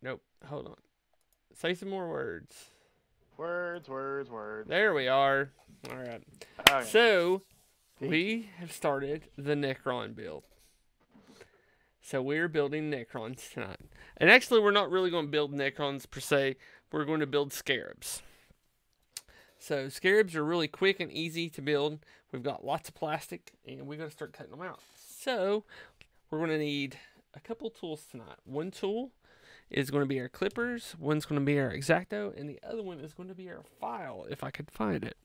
Nope. Hold on. Say some more words. Words, words, words. There we are. All right. Okay. So, we have started the Necron build. So, we're building Necrons tonight. And actually, we're not really going to build Necrons per se. We're going to build Scarabs. So, Scarabs are really quick and easy to build. We've got lots of plastic, and we're going to start cutting them out. So, we're going to need a couple tools tonight. One tool is going to be our clippers, one's going to be our X-Acto, and the other one is going to be our file, if I could find it.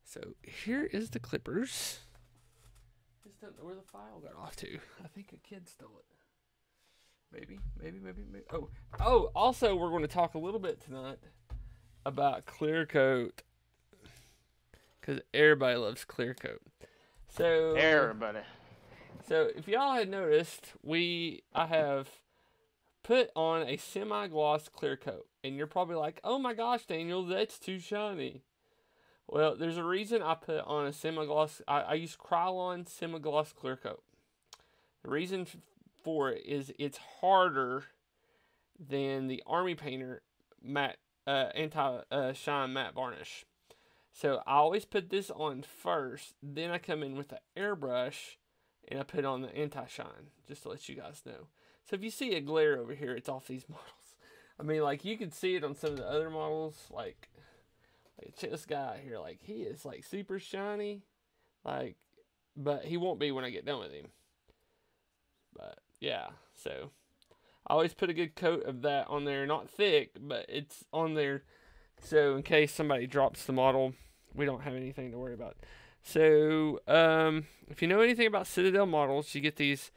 So here is the clippers. Just don't know where the file got off to. I think a kid stole it. Maybe. Oh, also we're going to talk a little bit tonight about clear coat. Because everybody loves clear coat. So Everybody. So if y'all had noticed, I have put on a semi-gloss clear coat. And you're probably like, oh my gosh, Daniel, that's too shiny. Well, there's a reason I put on a semi-gloss. I use Krylon semi-gloss clear coat. The reason for it is it's harder than the Army Painter matte anti-shine matte varnish. So I always put this on first. Then I come in with the airbrush and I put on the anti-shine, just to let you guys know. So if you see a glare over here, it's off these models. I mean, like, you can see it on some of the other models. Like check this guy out here. Like, he is, like, super shiny. Like, but he won't be when I get done with him. But, yeah. So, I always put a good coat of that on there. Not thick, but it's on there. So, in case somebody drops the model, we don't have anything to worry about. So, if you know anything about Citadel models, you get these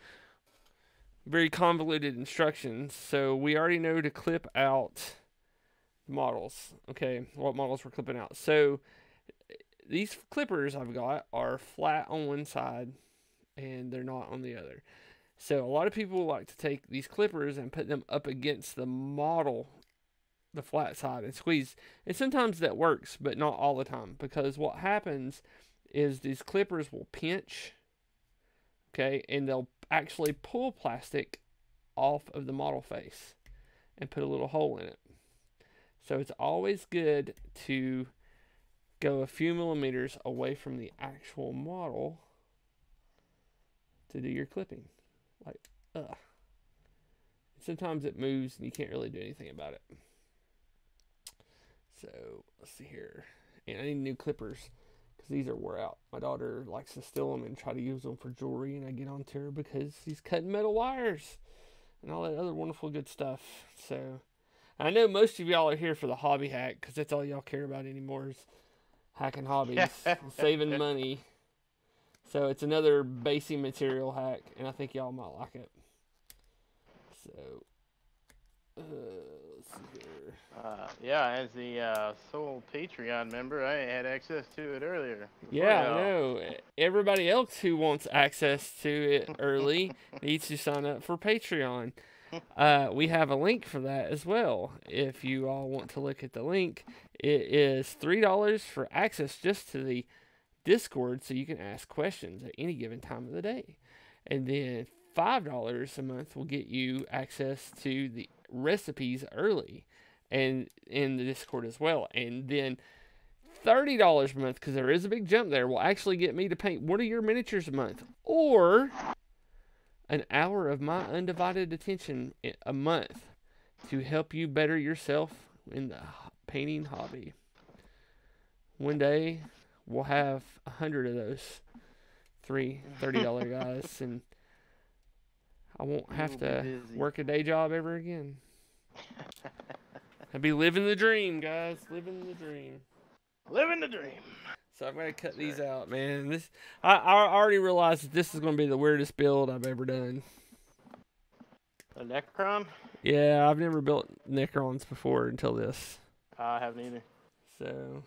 very convoluted instructions. So we already know to clip out models. Okay, what models we're clipping out. So these clippers I've got are flat on one side and they're not on the other. So a lot of people like to take these clippers and put them up against the model, the flat side, and squeeze. And sometimes that works, but not all the time, because what happens is these clippers will pinch, okay, and they'll actually pull plastic off of the model face and put a little hole in it. So it's always good to go a few millimeters away from the actual model to do your clipping. Like, sometimes it moves and you can't really do anything about it. So let's see here. And I need new clippers, because these are wore out. My daughter likes to steal them and try to use them for jewelry, and I get on to her because she's cutting metal wires and all that other wonderful good stuff. So I know most of y'all are here for the hobby hack, because that's all y'all care about anymore is hacking hobbies and saving money. So it's another basing material hack, and I think y'all might like it. So let's see here. Yeah, as the sole Patreon member, I had access to it earlier. Yeah, I know. Everybody else who wants access to it early needs to sign up for Patreon. We have a link for that as well. If you all want to look at the link, it is $3 for access just to the Discord, so you can ask questions at any given time of the day. And then $5 a month will get you access to the recipes early and in the Discord as well. And then $30 a month, because there is a big jump there, will actually get me to paint one of your miniatures a month, or an hour of my undivided attention a month to help you better yourself in the painting hobby. One day we'll have 100 of those $30 guys, and I won't have to work a day job ever again. I'd be living the dream, guys. Living the dream. Living the dream. So I'm gonna cut these out, man. I already realized that this is gonna be the weirdest build I've ever done. A Necron? Yeah, I've never built Necrons before until this. I haven't either. So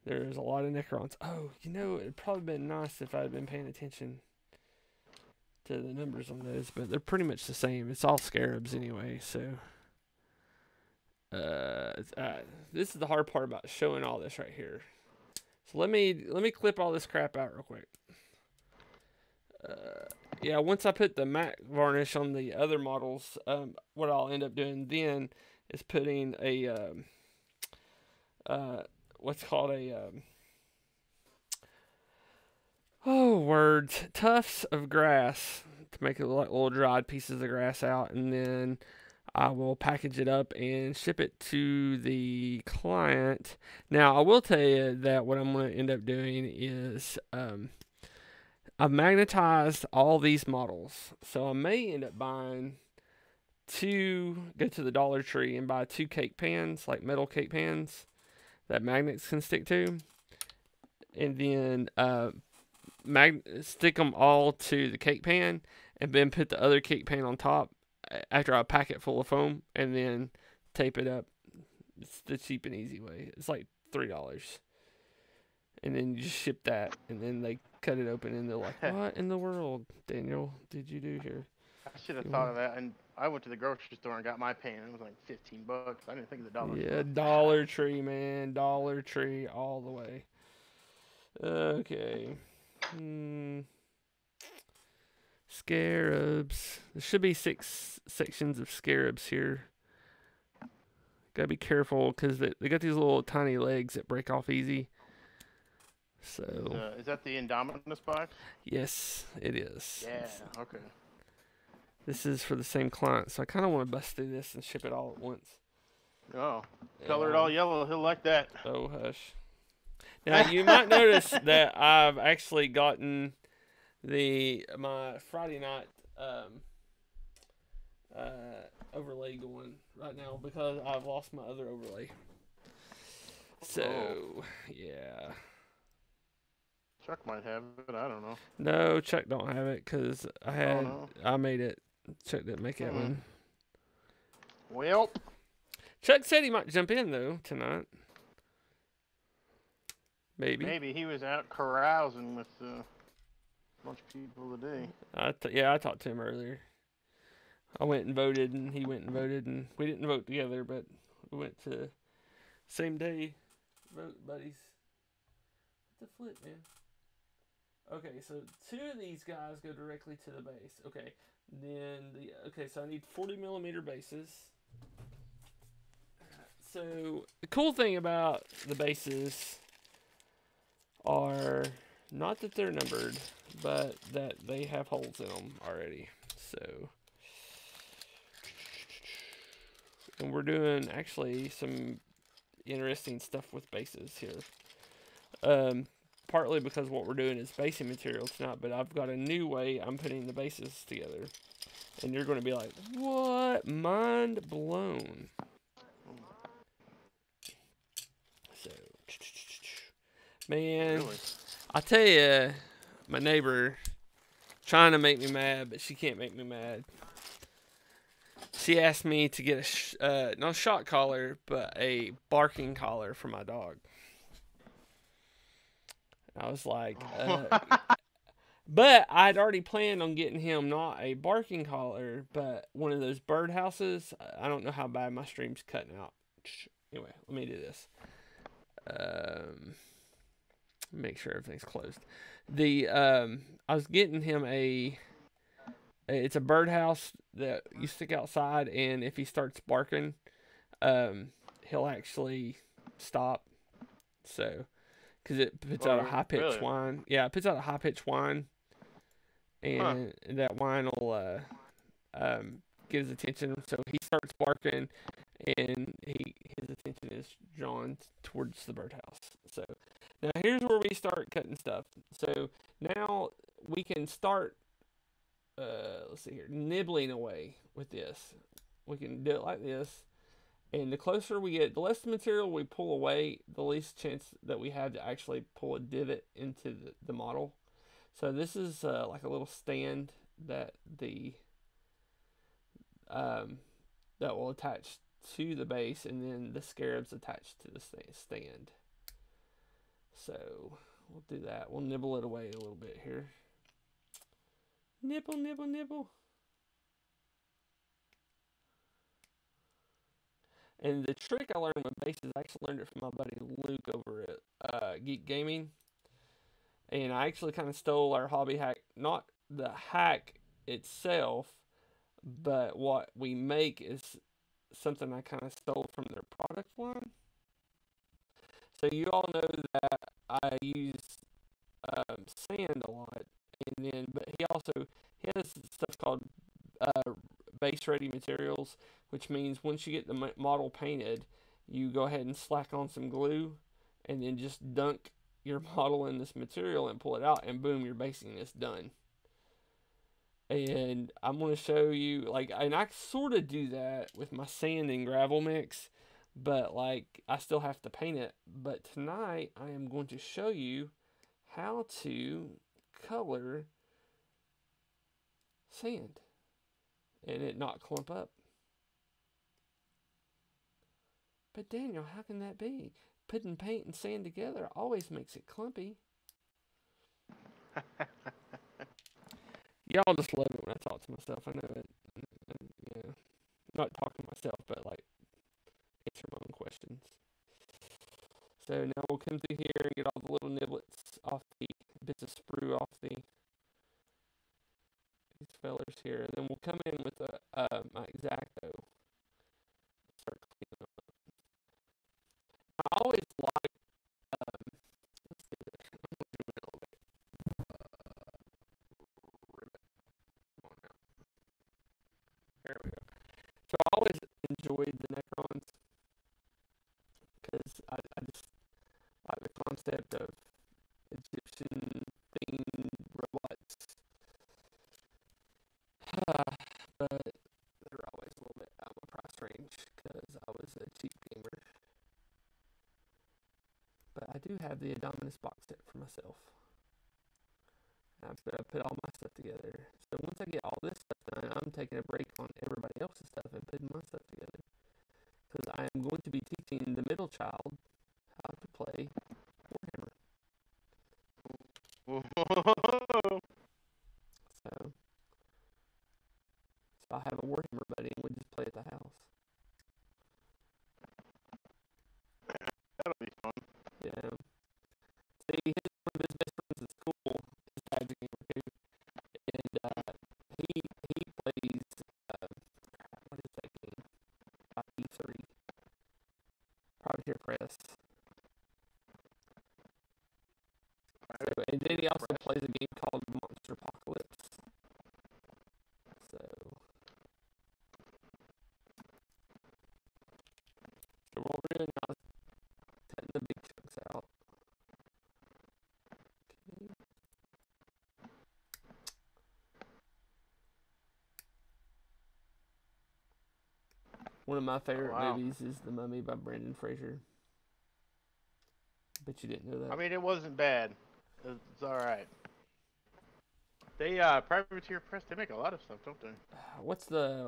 there's a lot of Necrons. Oh, it'd probably been nice if I'd been paying attention to the numbers on those, but they're pretty much the same. It's all scarabs anyway, so this is the hard part about showing all this right here. So let me clip all this crap out real quick. yeah, once I put the matte varnish on the other models, what I'll end up doing then is putting a uh, what's called a oh words tufts of grass to make it look like little dried pieces of grass out, and then I will package it up and ship it to the client. Now, I will tell you that what I'm going to end up doing is I've magnetized all these models. So I may end up buying go to the Dollar Tree and buy 2 cake pans, like metal cake pans that magnets can stick to. And then stick them all to the cake pan and then put the other cake pan on top after I pack it full of foam and then tape it up. It's the cheap and easy way. It's like $3. And then you just ship that, and then they cut it open, and they're like, "What in the world, Daniel, did you do here?" I should have thought of that. And I went to the grocery store and got my pan. It was like $15. I didn't think of the Dollar Yeah, Store. Dollar Tree, man, Dollar Tree all the way. Okay. Scarabs. There should be 6 sections of scarabs here. Gotta be careful because they got these little tiny legs that break off easy. So. Is that the Indominus box? Yes, it is. Yeah. Okay. This is for the same client, so I kind of want to bust through this and ship it all at once. Oh, color it all yellow. He'll like that. Oh, hush. Now, you might notice that I've actually gotten my Friday night overlay going right now because I've lost my other overlay. So, yeah. Chuck might have it. I don't know. No, Chuck don't have it because I made it. Chuck didn't make it one. Well, Chuck said he might jump in though tonight. Maybe. Maybe he was out carousing with a bunch of people today. I talked to him earlier. I went and voted, and he went and voted, and we didn't vote together, but we went to same day vote buddies. What the flip, man? Okay, so 2 of these guys go directly to the base. Okay, then so I need 40mm bases. So the cool thing about the bases are not that they're numbered, but that they have holes in them already. So, and we're doing actually some interesting stuff with bases here. Partly because what we're doing is basing material tonight, but I've got a new way I'm putting the bases together. And you're going to be like, what? Mind blown. So, man, really? I tell you, my neighbor trying to make me mad, but she can't make me mad. She asked me to get not a shock collar, but a barking collar for my dog. I was like, but I'd already planned on getting him not a barking collar, but one of those birdhouses. I don't know how bad my stream's cutting out. Anyway, let me do this. Make sure everything's closed. I was getting him it's a birdhouse that you stick outside, and if he starts barking, he'll actually stop. So. Because it puts out a high-pitched whine. Yeah, it puts out a high-pitched whine. And that whine will get his attention. So he starts barking, and his attention is drawn towards the birdhouse. So now here's where we start cutting stuff. So now we can start, let's see here, nibbling away with this. We can do it like this. And the closer we get, the less material we pull away, the least chance that we have to actually pull a divot into the model. So this is like a little stand that that will attach to the base, and then the scarab's attached to the stand. So we'll do that. We'll nibble it away a little bit here. Nibble, nibble, nibble. And the trick I learned with bases, I actually learned it from my buddy Luke over at Geek Gaming. And I actually kind of stole our hobby hack, not the hack itself, but what we make is something I kind of stole from their product line. So you all know that I use sand a lot, and then but he has stuff called base ready materials, which means once you get the model painted, you go ahead and slack on some glue, and then just dunk your model in this material and pull it out, and boom, your basing is done. And I'm going to show you, like, and I sort of do that with my sand and gravel mix, but, like, I still have to paint it. But tonight, I am going to show you how to color sand and it not clump up. But Daniel, how can that be? Putting paint and sand together always makes it clumpy. Y'all just love it when I talk to myself. I know it. Yeah, not talking to myself, but like answer my own questions. So now we'll come through here and get all the little niblets off the bits of sprue off these fellers here. And then we'll come in with my X-Acto. Start cleaning them up. I always like. Let's do this. I'm gonna do it a little bit. Ribbit. Come on now. There we go. So I always enjoyed the Necrons because I just like the concept of Egyptian themed robots. But they're always a little bit out of my price range because I was a cheap gamer. But I do have the Indominus box set for myself. After I put all my stuff together. So once I get all this stuff done, I'm taking a break on everybody else's stuff and putting my stuff together. Because I am going to be teaching the middle child how to play Warhammer. So I have a Warhammer buddy and we just play at the house. That'll be fun. Yeah. See, one of his best friends at school, his dad's a gamer too, and he plays what is that game? E3. Privateer Press. So, and then he also plays a game called Monster Apocalypse. So what we're doing now is cutting the big chunks out. Okay. One of my favorite movies is The Mummy by Brendan Fraser. Bet you didn't know that. I mean, it wasn't bad. It's all right. They Privateer Press. They make a lot of stuff, don't they? What's the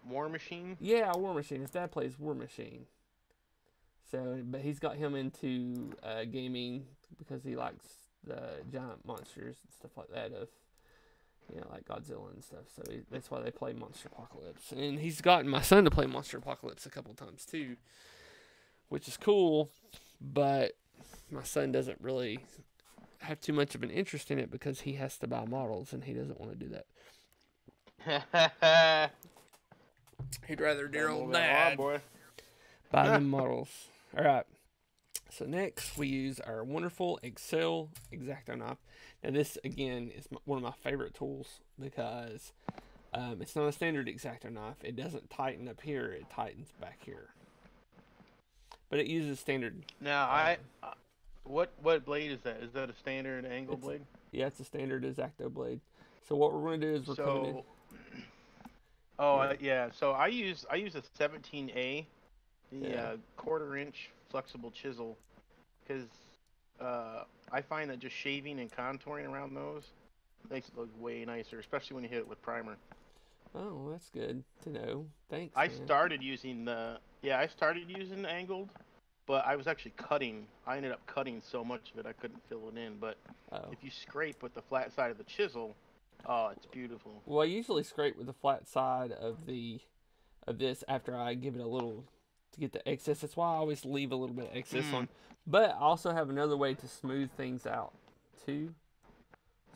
War Machine? Yeah, War Machine. His dad plays War Machine. So, but he's got him into gaming because he likes the giant monsters and stuff like that of, you know, like Godzilla and stuff. So that's why they play Monster Apocalypse. And he's gotten my son to play Monster Apocalypse a couple times too, which is cool. But my son doesn't really have too much of an interest in it because he has to buy models and he doesn't want to do that. He'd rather dear old dad buy them models. All right. So next we use our wonderful Excel X-Acto knife. Now this again is one of my favorite tools because it's not a standard X-Acto knife. It doesn't tighten up here. It tightens back here. But it uses standard. Now what blade is that? Is that a standard angle blade? Yeah, it's a standard X-Acto blade. So what we're going to do is we're coming in. Yeah. So I use a 17A, the 1/4 inch flexible chisel, because I find that just shaving and contouring around those makes it look way nicer, especially when you hit it with primer. Oh, that's good to know. Thanks. I started using the angled, but I was actually cutting. I ended up cutting so much of it I couldn't fill it in. But if you scrape with the flat side of the chisel, oh, it's beautiful. Well, I usually scrape with the flat side of this after I give it a little to get the excess. That's why I always leave a little bit of excess on. But I also have another way to smooth things out. too.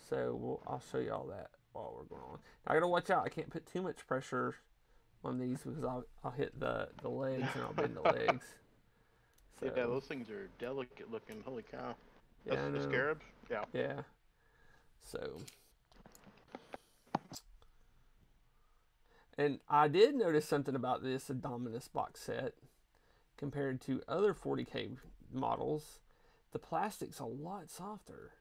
So I'll show you all that while we're going on. Now, I gotta watch out. I can't put too much pressure on these because I'll hit the legs and I'll bend the legs. So, yeah, those things are delicate looking. Holy cow. yeah, That's I the know. scarabs? Yeah. Yeah. So, and I did notice something about this Indominus box set compared to other 40K models. The plastic's a lot softer.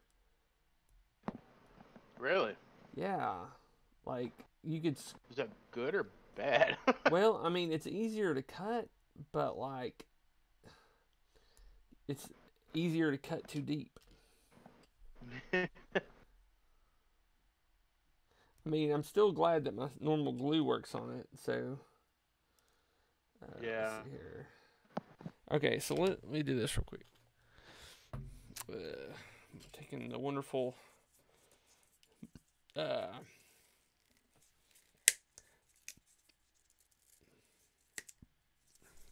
Really? Yeah. Like, you could. Is that good or bad? Well, I mean, it's easier to cut, but, like, it's easier to cut too deep. I mean, I'm still glad that my normal glue works on it, so. Yeah. Let's see here. Okay, so let me do this real quick. I'm taking the wonderful.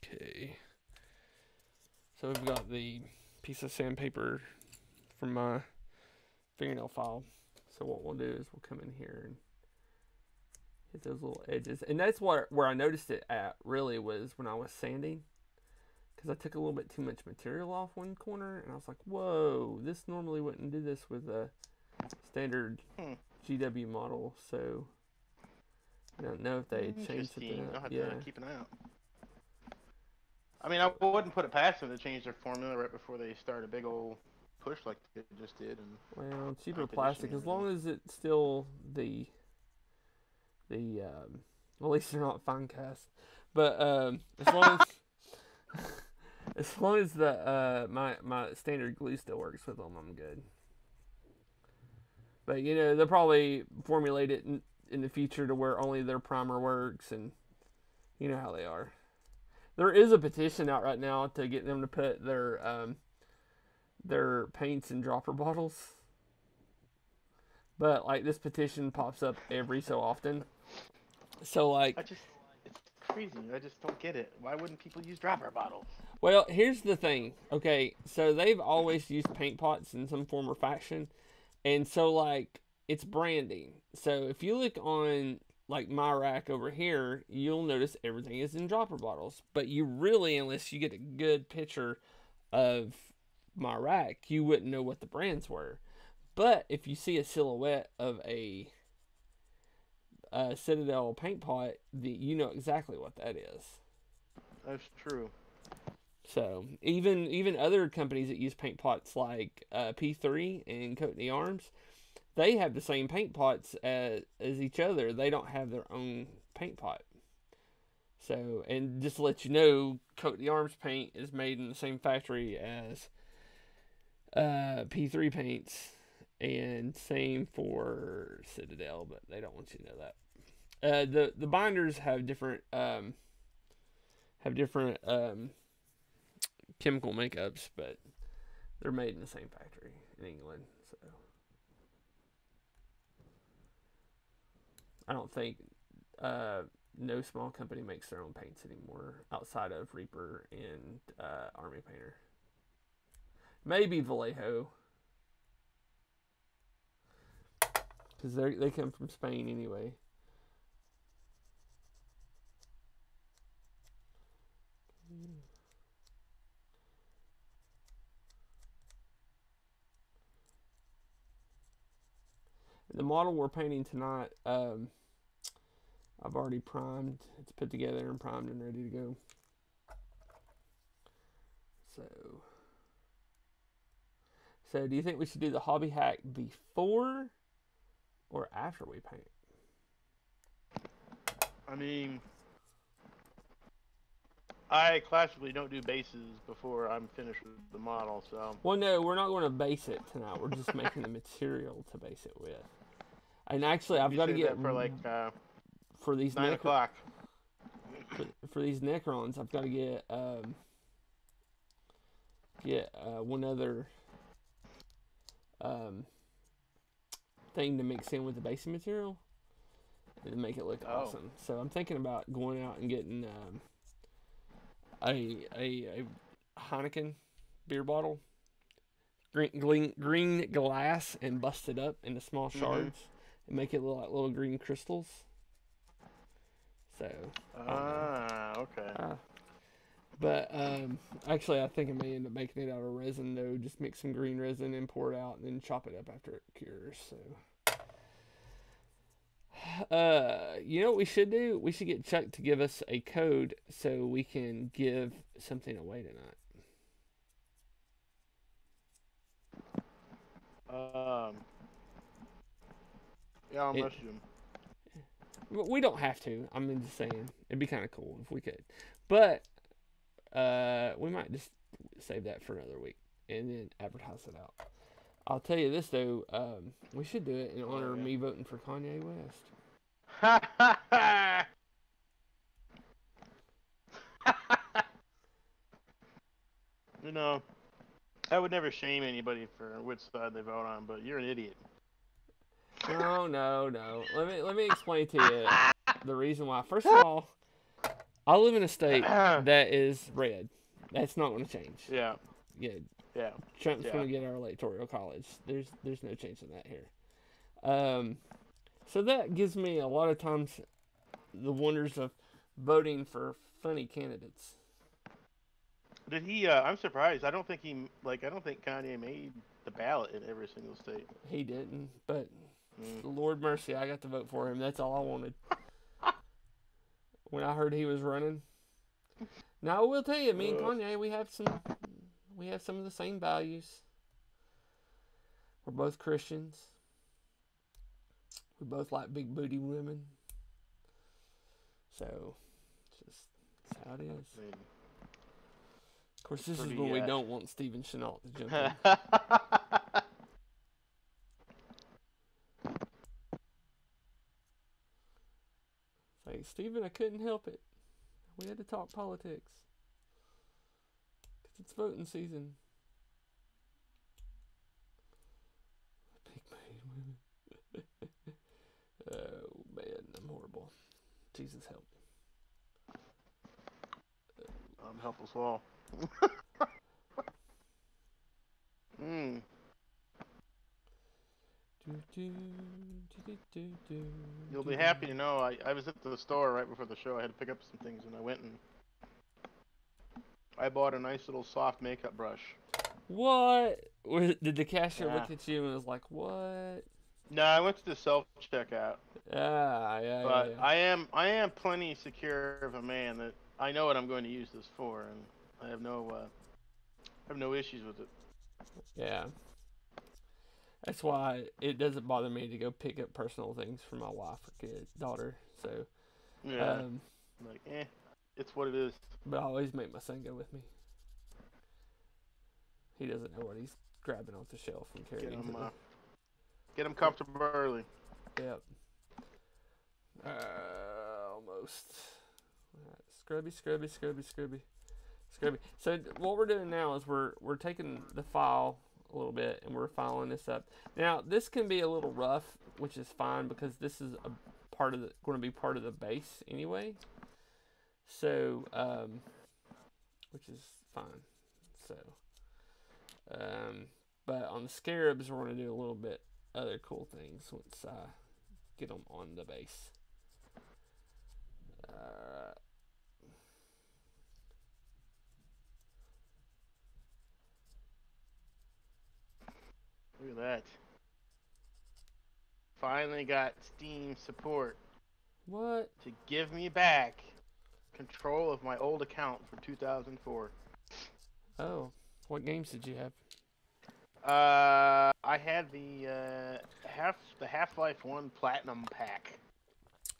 Okay. So we've got the piece of sandpaper from my fingernail file. So what we'll do is we'll come in here and hit those little edges. And that's where I noticed it at, really, was when I was sanding. Because I took a little bit too much material off one corner, and I was like, whoa, this normally wouldn't do this with a standard GW model. So I don't know if they changed something I'll up. have Yeah. to keep an eye out. I mean, I wouldn't put it past them to change their formula right before they start a big old push like they just did. And Well, cheaper plastic, as long as it's still the well, at least they're not fine cast. But as long as as long as the my standard glue still works with them, I'm good. But you know, they'll probably formulate it in the future to where only their primer works, and you know how they are. There is a petition out right now to get them to put their paints in dropper bottles. But like this petition pops up every so often. So like it's crazy. I just don't get it. Why wouldn't people use dropper bottles? Well, here's the thing. Okay, so they've always used paint pots in some form or fashion. And so like it's branding. So if you look on like my rack over here, you'll notice everything is in dropper bottles. But you really, unless you get a good picture of my rack, you wouldn't know what the brands were. But if you see a silhouette of a Citadel paint pot, you know exactly what that is. That's true. So even other companies that use paint pots like P3 and Coatney Arms, they have the same paint pots as each other. They don't have their own paint pot. So, and just to let you know, Coatney Arms paint is made in the same factory as P3 paints, and same for Citadel, but they don't want you to know that. The binders have different chemical makeups, but they're made in the same factory in England. So I don't think no small company makes their own paints anymore outside of Reaper and Army Painter. Maybe Vallejo, because they come from Spain anyway. The model we're painting tonight, I've already primed. It's put together and primed and ready to go. So do you think we should do the hobby hack before or after we paint? I mean, I classically don't do bases before I'm finished with the model, so. Well, no, we're not going to base it tonight. We're just making the material to base it with. And actually, I've got to get for like for these 9 o'clock. For these Necrons, I've got to get one other thing to mix in with the basing material and make it look awesome. So I'm thinking about going out and getting a Heineken beer bottle, green glass and bust it up into small shards and make it look like little green crystals. So. Okay. But actually, I think I may end up making it out of resin though. Just mix some green resin and pour it out, and then chop it up after it cures. So. You know what we should do? We should get Chuck to give us a code so we can give something away tonight. Yeah, I'll message him. We don't have to. I'm just saying it'd be kind of cool if we could, but we might just save that for another week and then advertise it out. I'll tell you this though, we should do it in honor of me voting for Kanye West. You know, I would never shame anybody for which side they vote on, but you're an idiot. No. Let me explain to you the reason why. First of all, I live in a state that is red. That's not going to change. Yeah. Trump's going to get our electoral college. There's no change in that here. So that gives me a lot of times the wonders of voting for funny candidates. Did he? I'm surprised. I don't think Kanye made the ballot in every single state. He didn't, but Lord mercy, I got to vote for him. That's all I wanted. When I heard he was running. Now I will tell you, me and Kanye, we have some of the same values. We're both Christians. We both like big booty women. So, that's how it is. Of course, this is when we don't want Stephen Chenault to jump in. It's like, Stephen, I couldn't help it. We had to talk politics. Because it's voting season. Big booty women. Oh, man, I'm horrible. Jesus help me. I'm helpless all. You'll be happy to know I was at the store right before the show. I had to pick up some things, and I went and I bought a nice little soft makeup brush. What? Did the cashier look at you and was like, what? No, I went to the self-checkout. Yeah. But I am plenty secure of a man that I know what I'm going to use this for, and I have no issues with it. Yeah. That's why it doesn't bother me to go pick up personal things for my wife or daughter. So, yeah, it's what it is. But I always make my son go with me. He doesn't know what he's grabbing off the shelf and carrying. Get him comfortable early. Yep. Almost. Scrubby. So what we're doing now is we're taking the file a little bit and we're filing this up. Now this can be a little rough, which is fine because this is going to be part of the base anyway. So which is fine. So but on the scarabs we're going to do a little bit other cool things once I get them on the base. Look at that. Finally got Steam support. What? To give me back control of my old account from 2004. Oh, what games did you have? I had the Half-Life 1 Platinum Pack.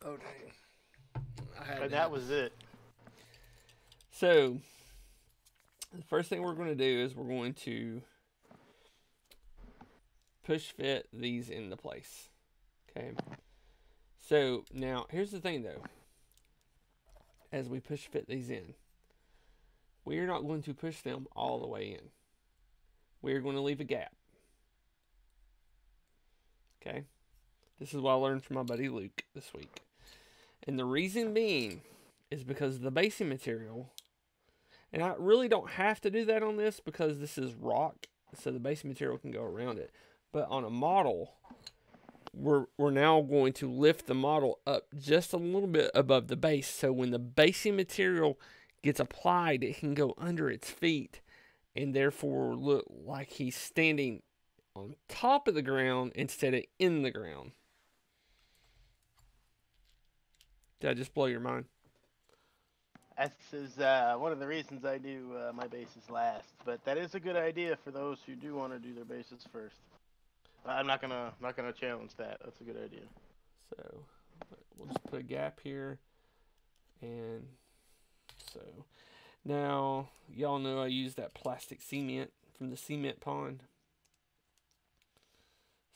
Oh dang! And that was it. So, the first thing we're going to do is we're going to push fit these into place. Okay. So now here's the thing though. As we push fit these in, we are not going to push them all the way in. We are going to leave a gap. Okay. This is what I learned from my buddy Luke this week. And the reason being is because of the basing material. And I really don't have to do that on this because this is rock so the base material can go around it. But on a model, we're now going to lift the model up just a little bit above the base, so when the basing material gets applied, it can go under its feet and therefore look like he's standing on top of the ground instead of in the ground. Did I just blow your mind? This is one of the reasons I do my bases last, but that is a good idea for those who do want to do their bases first. I'm not gonna challenge that. That's a good idea. So we'll just put a gap here, and so now y'all know I use that plastic cement from the cement pond.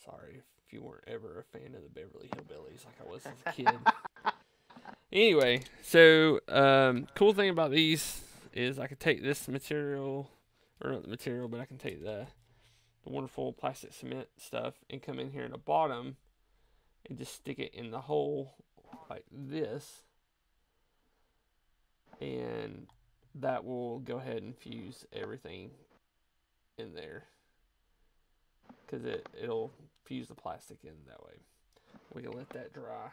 Sorry if you weren't ever a fan of the Beverly Hillbillies like I was as a kid. Anyway, so cool thing about these is I can take this material, or not the material, but I can take the wonderful plastic cement stuff and come in here in the bottom and just stick it in the hole like this, and that will go ahead and fuse everything in there because it'll fuse the plastic in that way. We can let that dry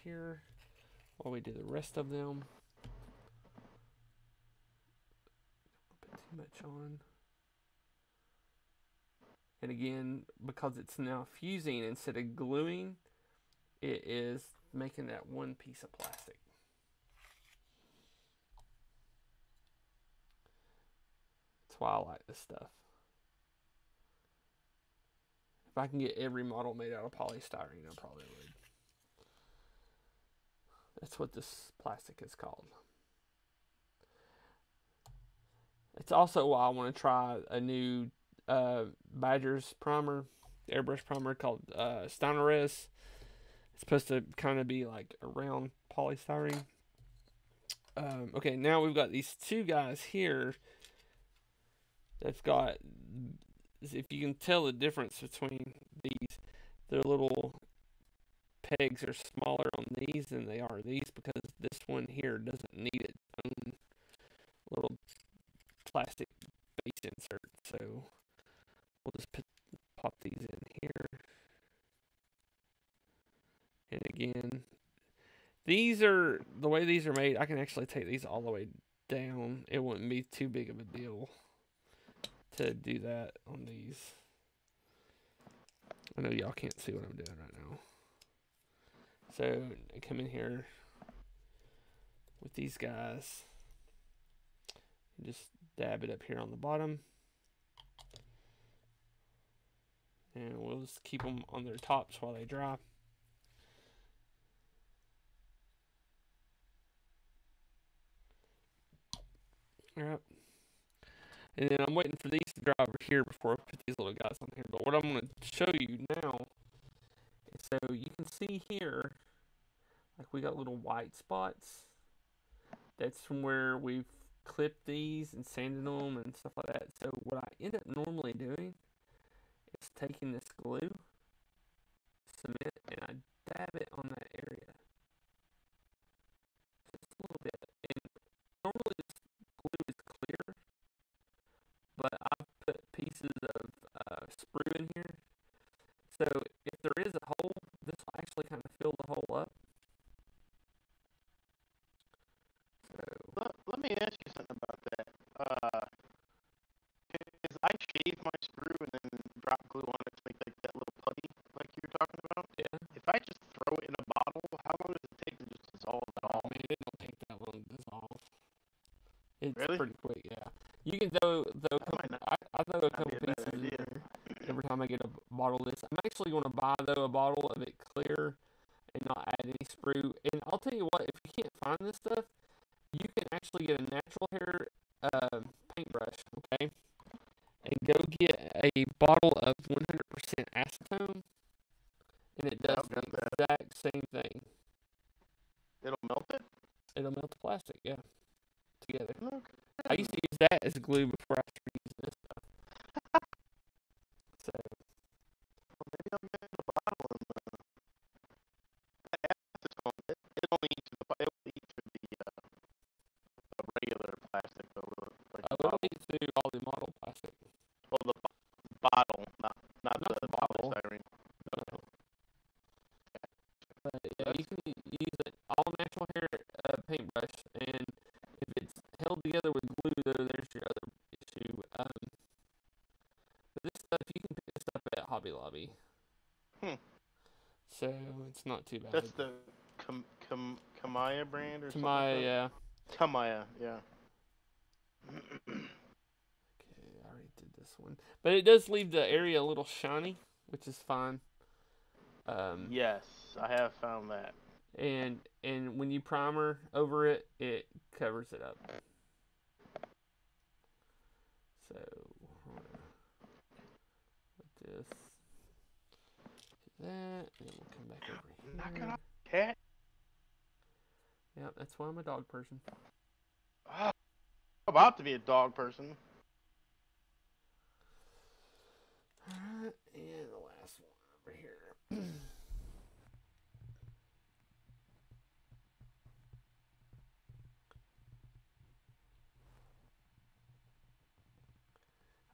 here while we do the rest of them. Don't put too much on. And again, because it's now fusing instead of gluing, it is making that one piece of plastic. That's why I like this stuff. If I can get every model made out of polystyrene, I probably would. That's what this plastic is called. It's also why I want to try a new Badger's primer, airbrush primer called Steiner's. It's supposed to kind of be like a round polystyrene. Okay, now we've got these two guys here that's got, if you can tell the difference between these, their little pegs are smaller on these than they are these, because this one here doesn't need its own little plastic base insert. So we'll just pop these in here. And again, these are, the way these are made, I can actually take these all the way down. It wouldn't be too big of a deal to do that on these. I know y'all can't see what I'm doing right now. So I come in here with these guys and just dab it up here on the bottom. And we'll just keep them on their tops while they dry. Alright. And then I'm waiting for these to dry over here before I put these little guys on here. But what I'm going to show you now is, so you can see here, like we got little white spots. That's from where we've clipped these and sanded them and stuff like that. So what I end up normally doing is taking this glue, cement, and I dab it on that area. Just a little bit. And normally this glue is clear, but I've put pieces of sprue in here. So if there is a hole, this will actually kind of fill the hole up. So Let me ask you something about that. Because I shave my sprue and then drop glue on it to make like that little putty like you were talking about. yeah. If I just throw it in a bottle, how long does it take to just dissolve it Oh all? man, it don't take that long to dissolve. It's Really? pretty quick, yeah. You can throw a couple, I throw a couple be a bad pieces in idea. there every time I get a bottle of this. I'm actually going to buy, though, a bottle of it clear and not add any sprue. And I'll tell you what, if you can't find this stuff, you can actually get a natural hair paintbrush, okay? And go get a bottle of 100% acetone, and it does Yep, the got that. exact same thing. It'll melt it? It'll melt the plastic, yeah, together. Okay. I used to use that as glue before I started using this stuff. So, Well, maybe I'll get a bottle and it'll eat through the regular plastic, but like the it'll bottle. need to do all the model plastic. Well, the use an all natural hair paintbrush, and if it's held together with glue, though, there's your other issue. But this stuff, you can pick this up at Hobby Lobby. So it's not too bad. That's the Kamaya brand or something? Tamaya, yeah. Kamaya, yeah. Okay, I already did this one. But it does leave the area a little shiny, which is fine. Yes, I have found that. And when you primer over it, it covers it up. So put this to that, and we'll come back over here. Knock it off, cat. Yeah, that's why I'm a dog person. Oh, I'm about to be a dog person. Alright, and the last one over here.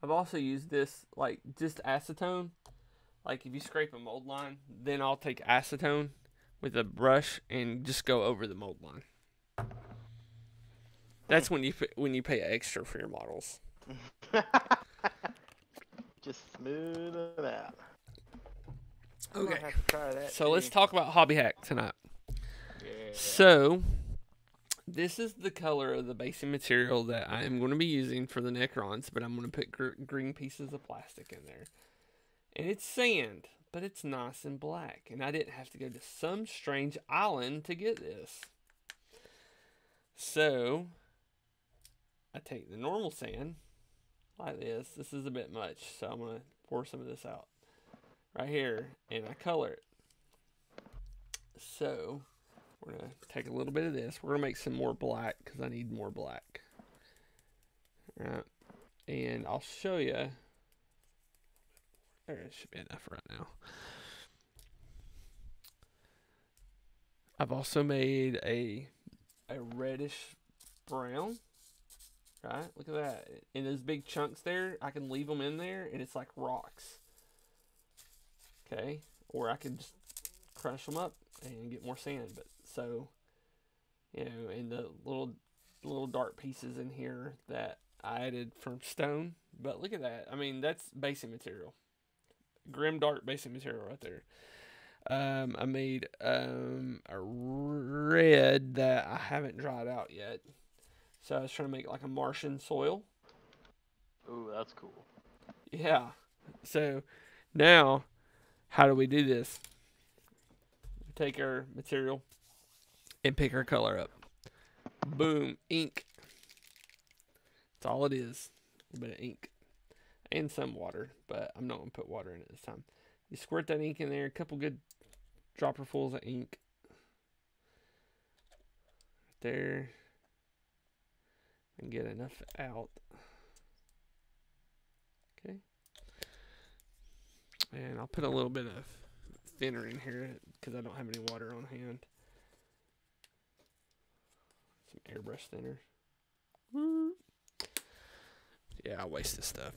I've also used this, like, just acetone. Like, if you scrape a mold line, then I'll take acetone with a brush and just go over the mold line. That's when you pay extra for your models. Just smooth it out. Okay. Have to try that So too. let's talk about Hobby Hack tonight. Yeah. So, this is the color of the basing material that I am going to be using for the Necrons, but I'm going to put green pieces of plastic in there. And it's sand, but it's nice and black. And I didn't have to go to some strange island to get this. So, I take the normal sand, like this. This is a bit much, so I'm going to pour some of this out right here, and I color it. So, we're going to take a little bit of this. We're going to make some more black because I need more black. All right. And I'll show you. There, it should be enough right now. I've also made a reddish brown. Right? Look at that. And those big chunks there, I can leave them in there and it's like rocks. Okay? Or I can just crush them up and get more sand. But so, you know, and the little dark pieces in here that I added from stone. But look at that. I mean, that's basing material. Grim dark basing material right there. I made a red that I haven't dried out yet. So I was trying to make like a Martian soil. Ooh, that's cool. Yeah. So now, how do we do this? We take our material and pick our color up. Boom, ink. That's all it is. A bit of ink. And some water, but I'm not going to put water in it this time. You squirt that ink in there, a couple good dropperfuls of ink. There. And get enough out. Okay. And I'll put a little bit of thinner in here because I don't have any water on hand. Some airbrush thinner. Yeah, I waste this stuff.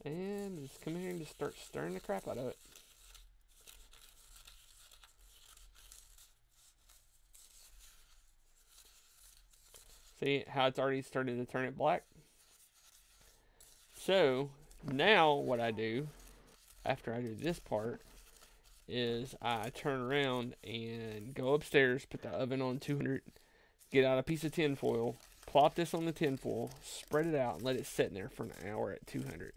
And just come here and just start stirring the crap out of it. See how it's already started to turn it black? So, now what I do, after I do this part, is I turn around and go upstairs, put the oven on 200, get out a piece of tin foil, plop this on the tin foil, spread it out, and let it sit in there for an hour at 200.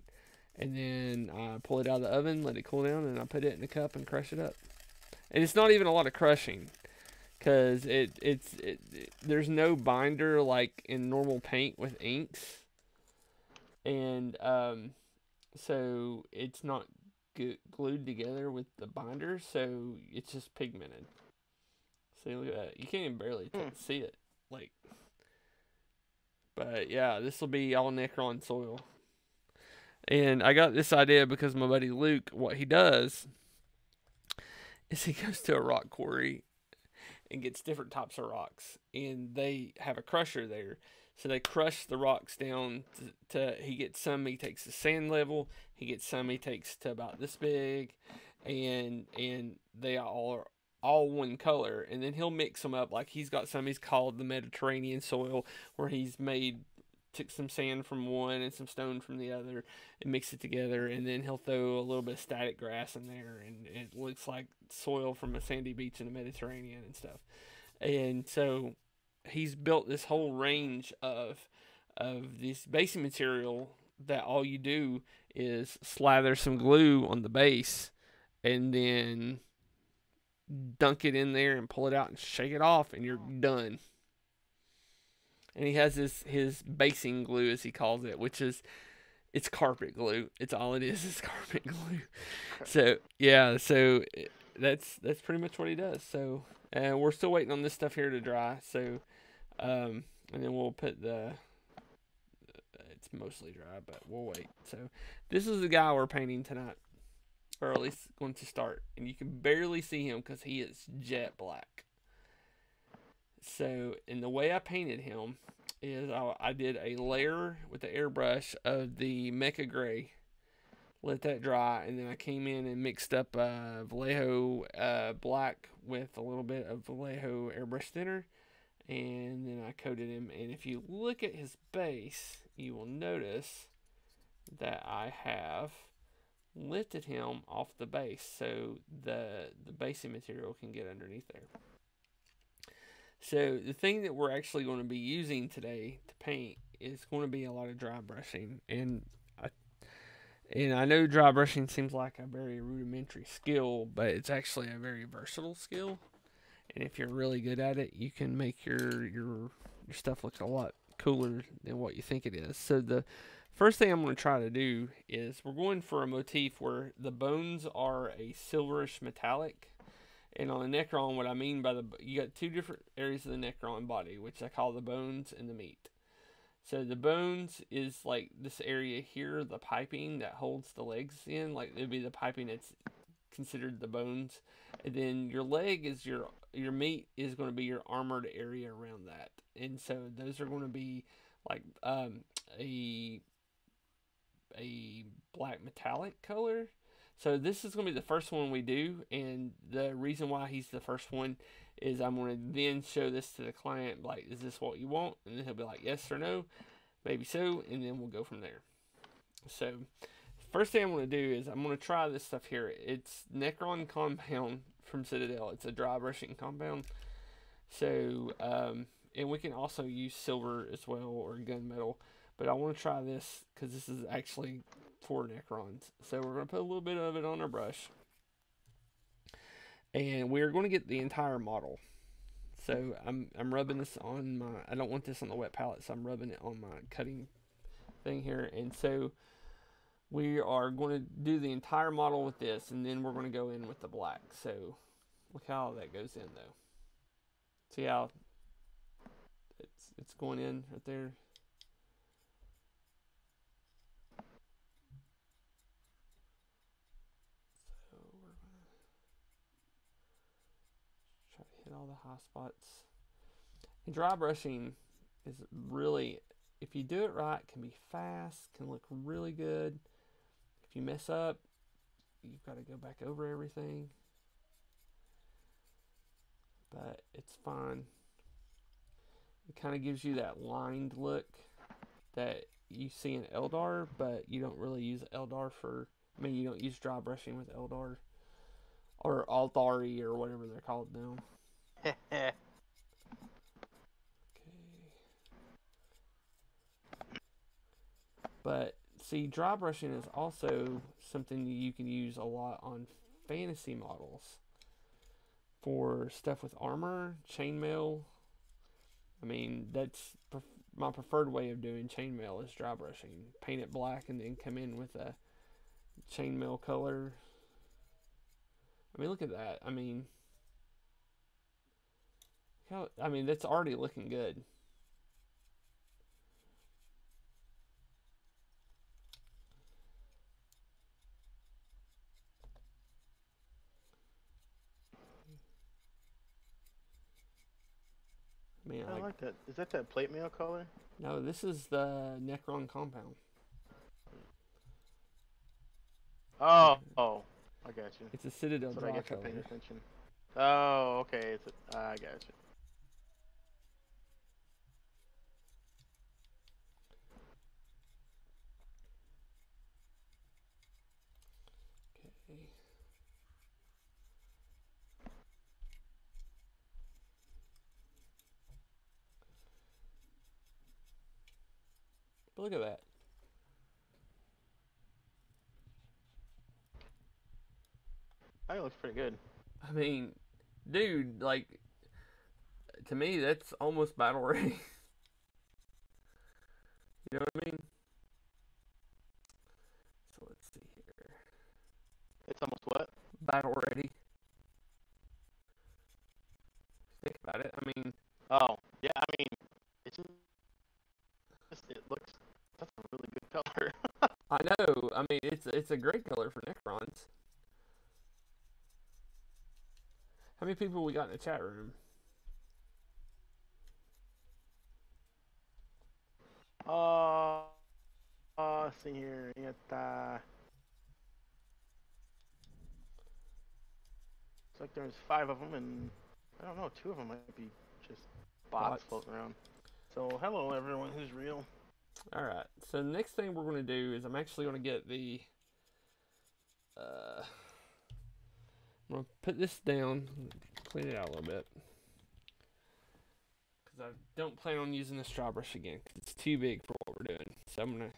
And then I pull it out of the oven, let it cool down, and I put it in a cup and crush it up. And it's not even a lot of crushing, because there's no binder like in normal paint with inks, and so it's not glued together with the binder, so it's just pigmented. See, look at that. You can't even barely see it, like. But yeah, this will be all Necron soil. And I got this idea because my buddy Luke, what he does is he goes to a rock quarry and gets different types of rocks. And they have a crusher there. So they crush the rocks down to he gets some he takes to sand level. He gets some he takes to about this big. And they all all one color, and then he'll mix them up. Like he's got some he's called the Mediterranean soil, where he's took some sand from one and some stone from the other and mix it together, and then he'll throw a little bit of static grass in there, and it looks like soil from a sandy beach in the Mediterranean and stuff. And so he's built this whole range of this basing material that all you do is slather some glue on the base and then dunk it in there and pull it out and shake it off, and you're done. And he has his basing glue, as he calls it, which is it's carpet glue. It's all it is carpet glue. So yeah, so that's pretty much what he does. So we're still waiting on this stuff here to dry. So and then we'll put it's mostly dry, but we'll wait. So this is the guy we're painting tonight, or at least going to start, and you can barely see him because he is jet black. So, and the way I painted him is I did a layer with the airbrush of the Mecha Gray, let that dry, and then I came in and mixed up Vallejo black with a little bit of Vallejo airbrush thinner, and then I coated him. And if you look at his base, you will notice that I have lifted him off the base so the basing material can get underneath there. So the thing that we're actually going to be using today to paint is going to be a lot of dry brushing, and I know dry brushing seems like a very rudimentary skill, but it's actually a very versatile skill. And if you're really good at it, you can make your stuff look a lot cooler than what you think it is. So the first thing I'm going to try to do is we're going for a motif where the bones are a silverish metallic. And on the Necron, what I mean by you got two different areas of the Necron body, which I call the bones and the meat. So the bones is like this area here, the piping that holds the legs in, like it'd be the piping that's considered the bones. And then your leg is your meat is going to be your armored area around that. And so those are going to be like a black metallic color. So this is going to be the first one we do, and the reason why he's the first one is I'm going to then show this to the client, like, is this what you want? And then he'll be like, yes or no, maybe so, and then we'll go from there. So first thing I'm going to do is I'm going to try this stuff here. It's Necron compound from Citadel. It's a dry brushing compound. So, and we can also use silver as well, or gunmetal, but I want to try this because this is actually for Necrons. So we're going to put a little bit of it on our brush, and we're going to get the entire model. So I'm rubbing this on my, I don't want this on the wet palette, so I'm rubbing it on my cutting thing here. And so we are going to do the entire model with this, and then we're going to go in with the black. So look how that goes in though. See how it's going in right there. Hit all the high spots. And dry brushing is really, if you do it right, can be fast, can look really good. If you mess up, you've got to go back over everything. But it's fine. It kind of gives you that lined look that you see in Eldar, but you don't really use Eldar for, I mean, you don't use dry brushing with Eldar or Altari or whatever they're called now. Okay. But see, dry brushing is also something that you can use a lot on fantasy models for stuff with armor, chainmail. I mean, that's my preferred way of doing chainmail is dry brushing. Paint it black and then come in with a chainmail color. I mean, look at that. I mean, that's already looking good. Man, I like that. Is that plate mail color? No, this is the Necron compound. Oh, I got you. It's a Citadel That's what dry I get for color. paying attention. Oh, okay. I got you. Okay. But look at that. I think it looks pretty good. I mean, dude, like, to me, that's almost battle ready. You know what I mean? So let's see here. It's almost what? Battle ready. Think about it. I mean, Oh, yeah. I mean, it's just it looks. That's a really good color. I know. I mean, it's a great color for Necrons. How many people we got in the chat room? Uh, let's see here. It's like there's 5 of them, and I don't know, 2 of them might be just bots floating around. So hello everyone who's real. All right. So the next thing we're going to do is I'm actually going to get the. I'm going to put this down, clean it out a little bit, because I don't plan on using this dry brush again because it's too big for what we're doing. So I'm going to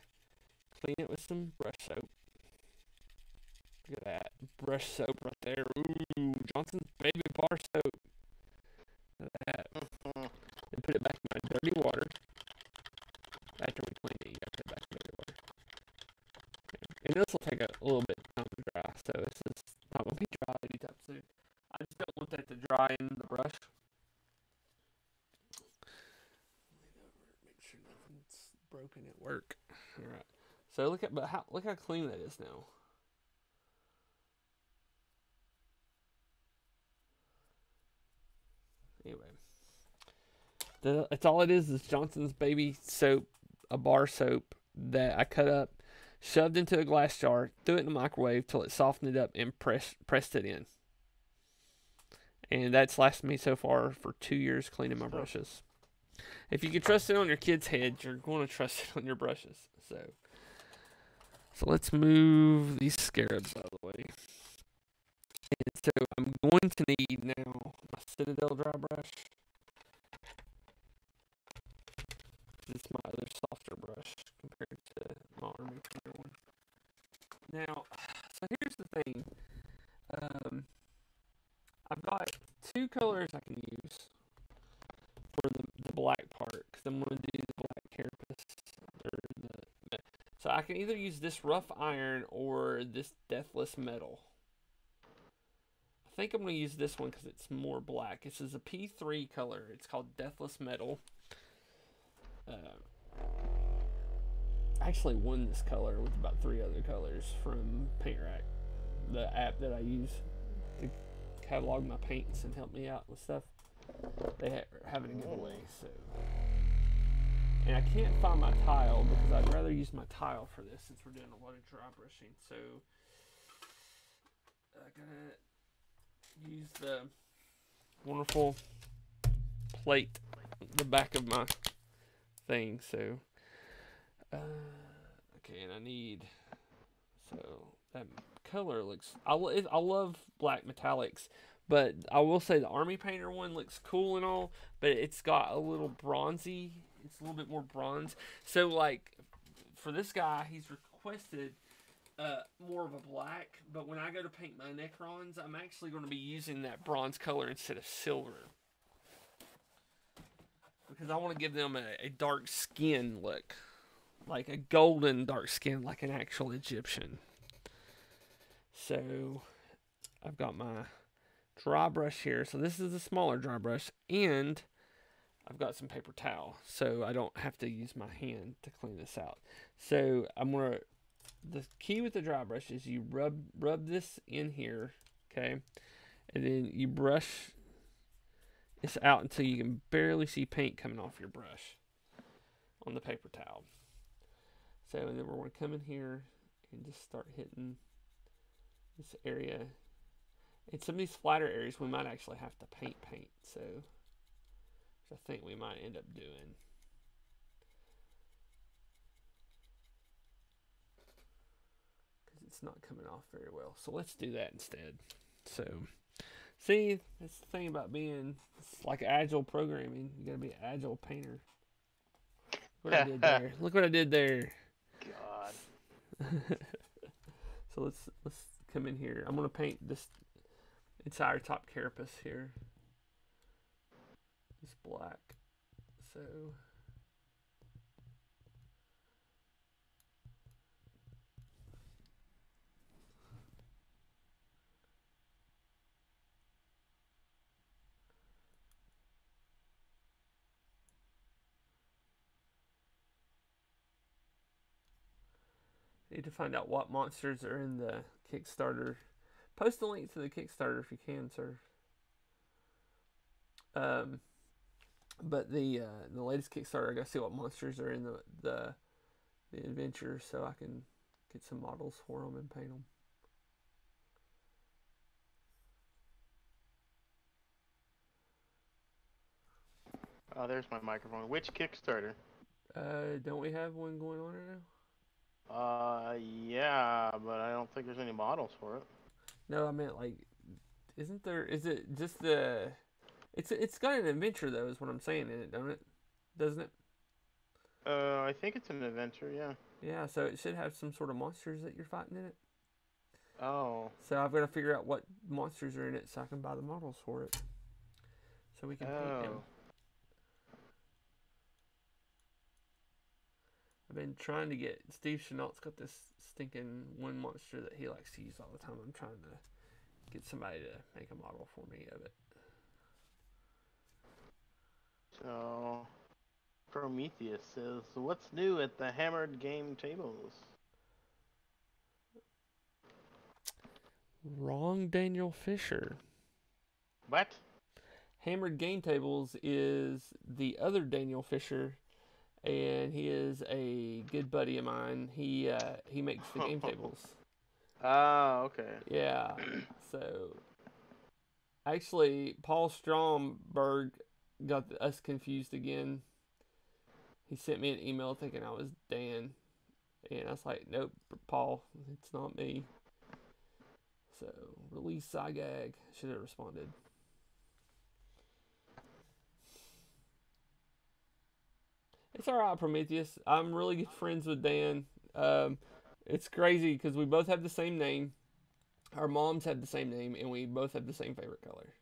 clean it with some brush soap. Look at that brush soap right there. Ooh, Johnson's baby bar soap. Look at that. Then put it back in my dirty water. After we clean it, you got to put it back in dirty water. And this will take a little bit of time to dry, so this is not going to be dry anytime soon. I just don't want that to dry in the brush. Make sure nothing's broken at work. All right. So look how clean that is now. Anyway, that's all it is Johnson's baby soap, a bar soap that I cut up, shoved into a glass jar, threw it in the microwave till it softened it up, and pressed it in. And that's lasted me so far for 2 years cleaning my brushes. If you can trust it on your kid's head, you're going to trust it on your brushes. So let's move these scarabs out of the way. And so I'm going to need now my Citadel dry brush. This is my other softer brush compared to my Army Painter one. Now, so here's the thing. I've got 2 colors I can use for the black part because I'm going to do the black carapace. So I can either use this rough iron or this deathless metal. I think I'm going to use this one because it's more black. This is a P3 color. It's called Deathless Metal. I actually won this color with about 3 other colors from Paint Rack, the app that I use to catalog my paints and help me out with stuff. They are having a giveaway, so. And I can't find my tile because I'd rather use my tile for this since we're doing a lot of dry brushing. So I'm gonna use the wonderful plate at the back of my thing. So okay, and I need, so that color looks, I love black metallics, but I will say the Army Painter one looks cool and all, but it's got a little bronzy, it's a little bit more bronze. So like for this guy, he's requested more of a black, but when I go to paint my Necrons, I'm actually going to be using that bronze color instead of silver because I want to give them a dark skin look, like a golden dark skin, like an actual Egyptian. So I've got my dry brush here. So this is a smaller dry brush, and I've got some paper towel, so I don't have to use my hand to clean this out. So I'm gonna, the key with the dry brush is you rub this in here, okay, and then you brush this out until you can barely see paint coming off your brush on the paper towel. So and then we're gonna come in here and just start hitting this area. In some of these flatter areas, we might actually have to paint. So, which I think we might end up doing. Because it's not coming off very well. So let's do that instead. So, see, that's the thing about being, it's like agile programming. You gotta be an agile painter. What I did there. Look what I did there. God. So let's come in here. I'm gonna paint this entire top carapace here. It's black. So need to find out what monsters are in the Kickstarter. Post a link to the Kickstarter if you can, sir. But the latest Kickstarter, I gotta see what monsters are in the adventure so I can get some models for them and paint them. Oh, there's my microphone. Which Kickstarter? Don't we have one going on right now? Yeah, but I don't think there's any models for it. No, I meant like, isn't there? Is it just the? It's got an adventure though, is what I'm saying in it, don't it? Doesn't it? I think it's an adventure, yeah. Yeah, so it should have some sort of monsters that you're fighting in it. Oh. So I've got to figure out what monsters are in it so I can buy the models for it, so we can paint them. I've been trying to get Steve Chenault's got this stinking one monster that he likes to use all the time. I'm trying to get somebody to make a model for me of it. So, Prometheus says, what's new at the Hammered Game tables? Wrong, Daniel Fisher. What? Hammered Game Tables is the other Daniel Fisher, and he is a good buddy of mine. He makes the game tables. Ah, okay. Yeah. So actually, Paul Stromberg got us confused again. He sent me an email thinking I was Dan, and I was like, "Nope, Paul, it's not me." So release Zygag should have responded. It's alright, Prometheus. I'm really good friends with Dan. It's crazy because we both have the same name. Our moms have the same name, and we both have the same favorite color.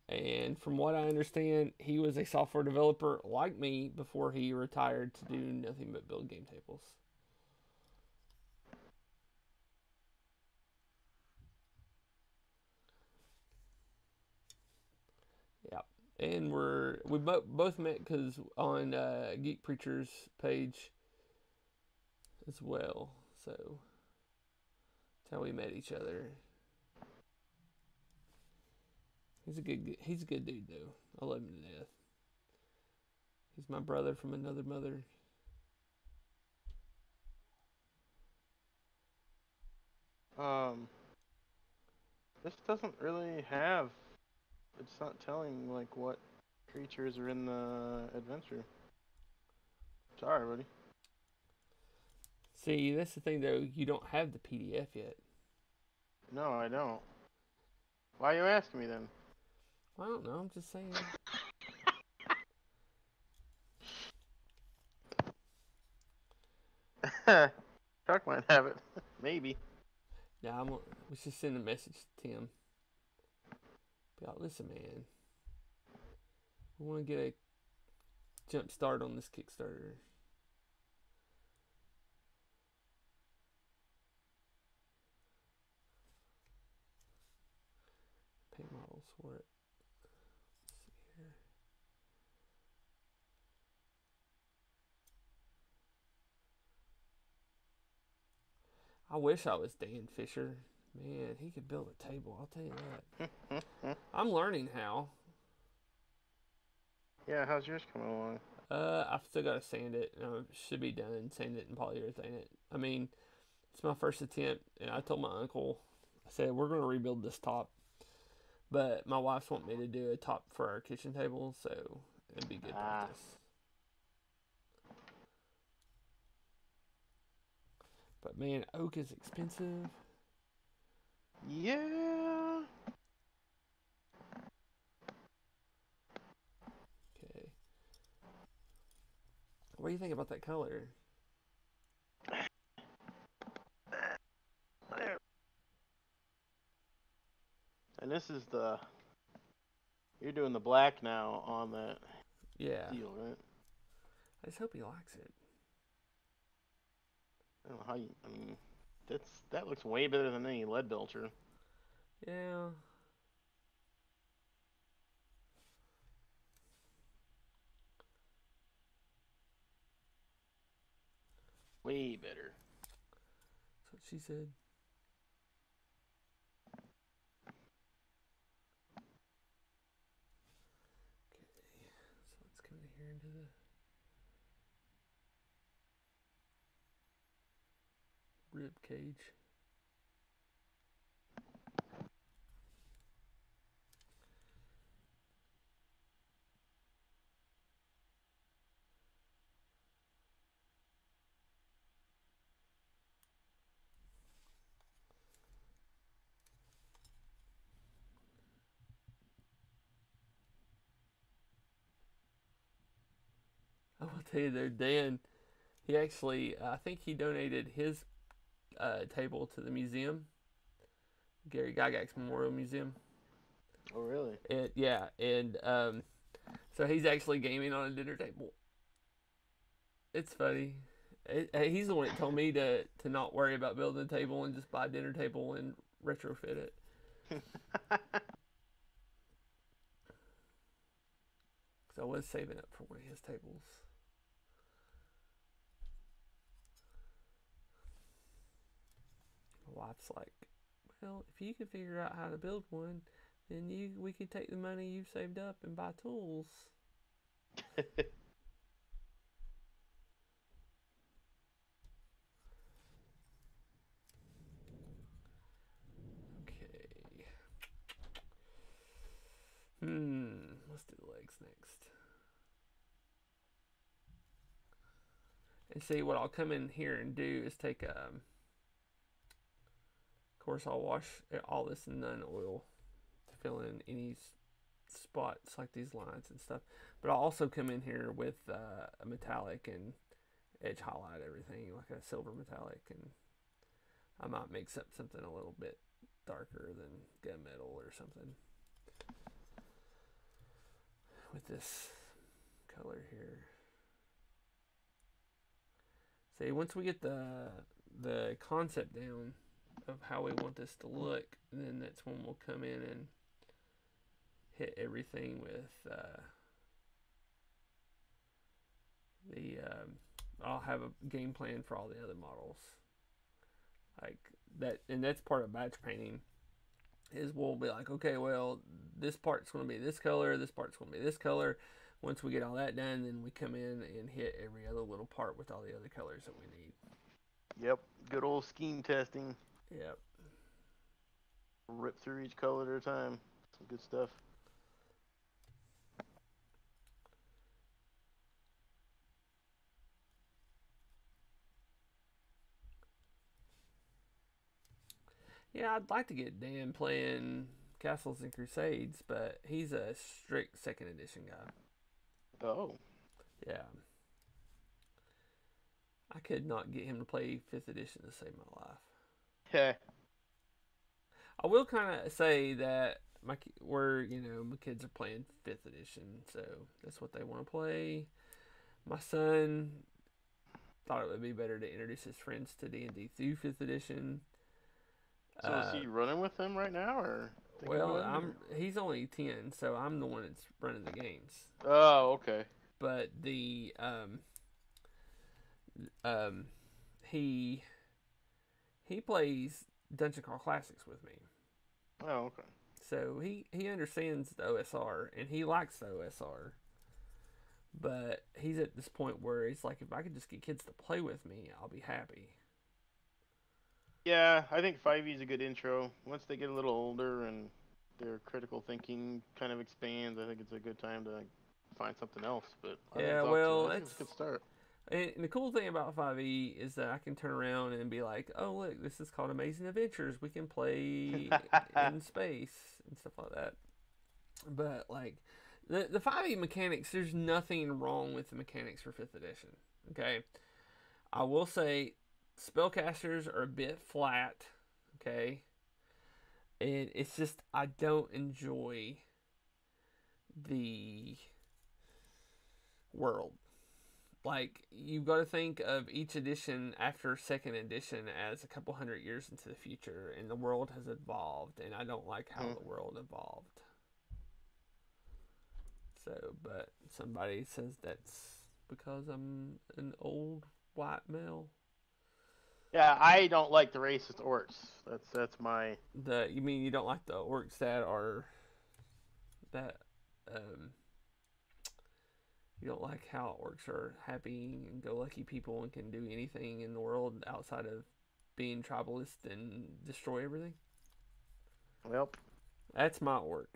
And from what I understand, he was a software developer like me before he retired to do nothing but build game tables. Yeah. And we both met because on Geek Preacher's page as well. So that's how we met each other. He's a good dude though. I love him to death. He's my brother from another mother. This doesn't really have. It's not telling like what creatures are in the adventure. Sorry, buddy. See, that's the thing though. You don't have the PDF yet. No, I don't. Why are you asking me then? I don't know. I'm just saying. Chuck might have it. Maybe. Yeah, we should send a message to Tim. Be like, listen, man. We want to get a jump start on this Kickstarter. Paint models for it. Let's see here. I wish I was Dan Fisher. Man, he could build a table. I'll tell you that. I'm learning how. Yeah, how's yours coming along? I've still got to sand it. Should be done. Sand it and polyurethane it. I mean, it's my first attempt, and I told my uncle I said we're going to rebuild this top, but my wife's want me to do a top for our kitchen table, so it'd be good practice. But man, oak is expensive. Yeah. Okay. What do you think about that color? And this is the. You're doing the black now on that Yeah. deal, right? I just hope he likes it. I don't know how you. I mean, that looks way better than any lead belcher. Yeah. Way better. That's what she said. Okay. So let's come in here into the rib cage. I will tell you though, Dan, he actually, I think he donated his table to the museum, Gary Gygax Memorial Museum. Oh, really? And so he's actually gaming on a dinner table. It's funny. He's the one that told me to not worry about building a table and just buy a dinner table and retrofit it. Because I was saving up for one of his tables. My wife's like, well, if you can figure out how to build one, then we could take the money you've saved up and buy tools. Okay. Let's do the legs next. And see, what I'll come in here and do is take of course, I'll wash all this in Nun oil to fill in any spots like these lines and stuff. But I'll also come in here with a metallic and edge highlight everything like a silver metallic, and I might mix up something a little bit darker than gunmetal or something with this color here. See, once we get the concept down of how we want this to look, then that's when we'll come in and hit everything with I'll have a game plan for all the other models like that, and that's part of batch painting. Is we'll be like, okay, well, this part's going to be this color, this part's going to be this color. Once we get all that done, then we come in and hit every other little part with all the other colors that we need. Yep, good old scheme testing. Yep. Rip through each color at a time. Some good stuff. Yeah, I'd like to get Dan playing Castles and Crusades, but he's a strict second edition guy. Oh. Yeah. I could not get him to play 5th edition to save my life. Yeah. I will kind of say that my kids are playing 5th edition, so that's what they want to play. My son thought it would be better to introduce his friends to D&D through 5th edition. So is he running with them right now, or? Well, he's only 10, so I'm the one that's running the games. Oh, okay. But he plays Dungeon Crawl Classics with me. Oh, okay. So he understands the OSR and he likes the OSR. But he's at this point where he's like, if I could just get kids to play with me, I'll be happy. Yeah, I think 5e is a good intro. Once they get a little older and their critical thinking kind of expands, I think it's a good time to find something else. But I think Yeah, it's off to well, I think it's a good start. and the cool thing about 5e is that I can turn around and be like, oh, look, this is called Amazing Adventures. We can play in space and stuff like that. But, like, the 5e mechanics, there's nothing wrong with the mechanics for 5th edition. Okay? I will say, spellcasters are a bit flat. Okay? And it's just, I don't enjoy the world. Like, you've got to think of each edition after second edition as a couple hundred years into the future, and the world has evolved, and I don't like how Hmm. the world evolved. So, but somebody says that's because I'm an old white male. Yeah, I don't like the racist orcs. That's my. You mean you don't like the orcs that are that um you don't like how orcs are happy and go lucky people and can do anything in the world outside of being tribalist and destroy everything? Well, That's my orc.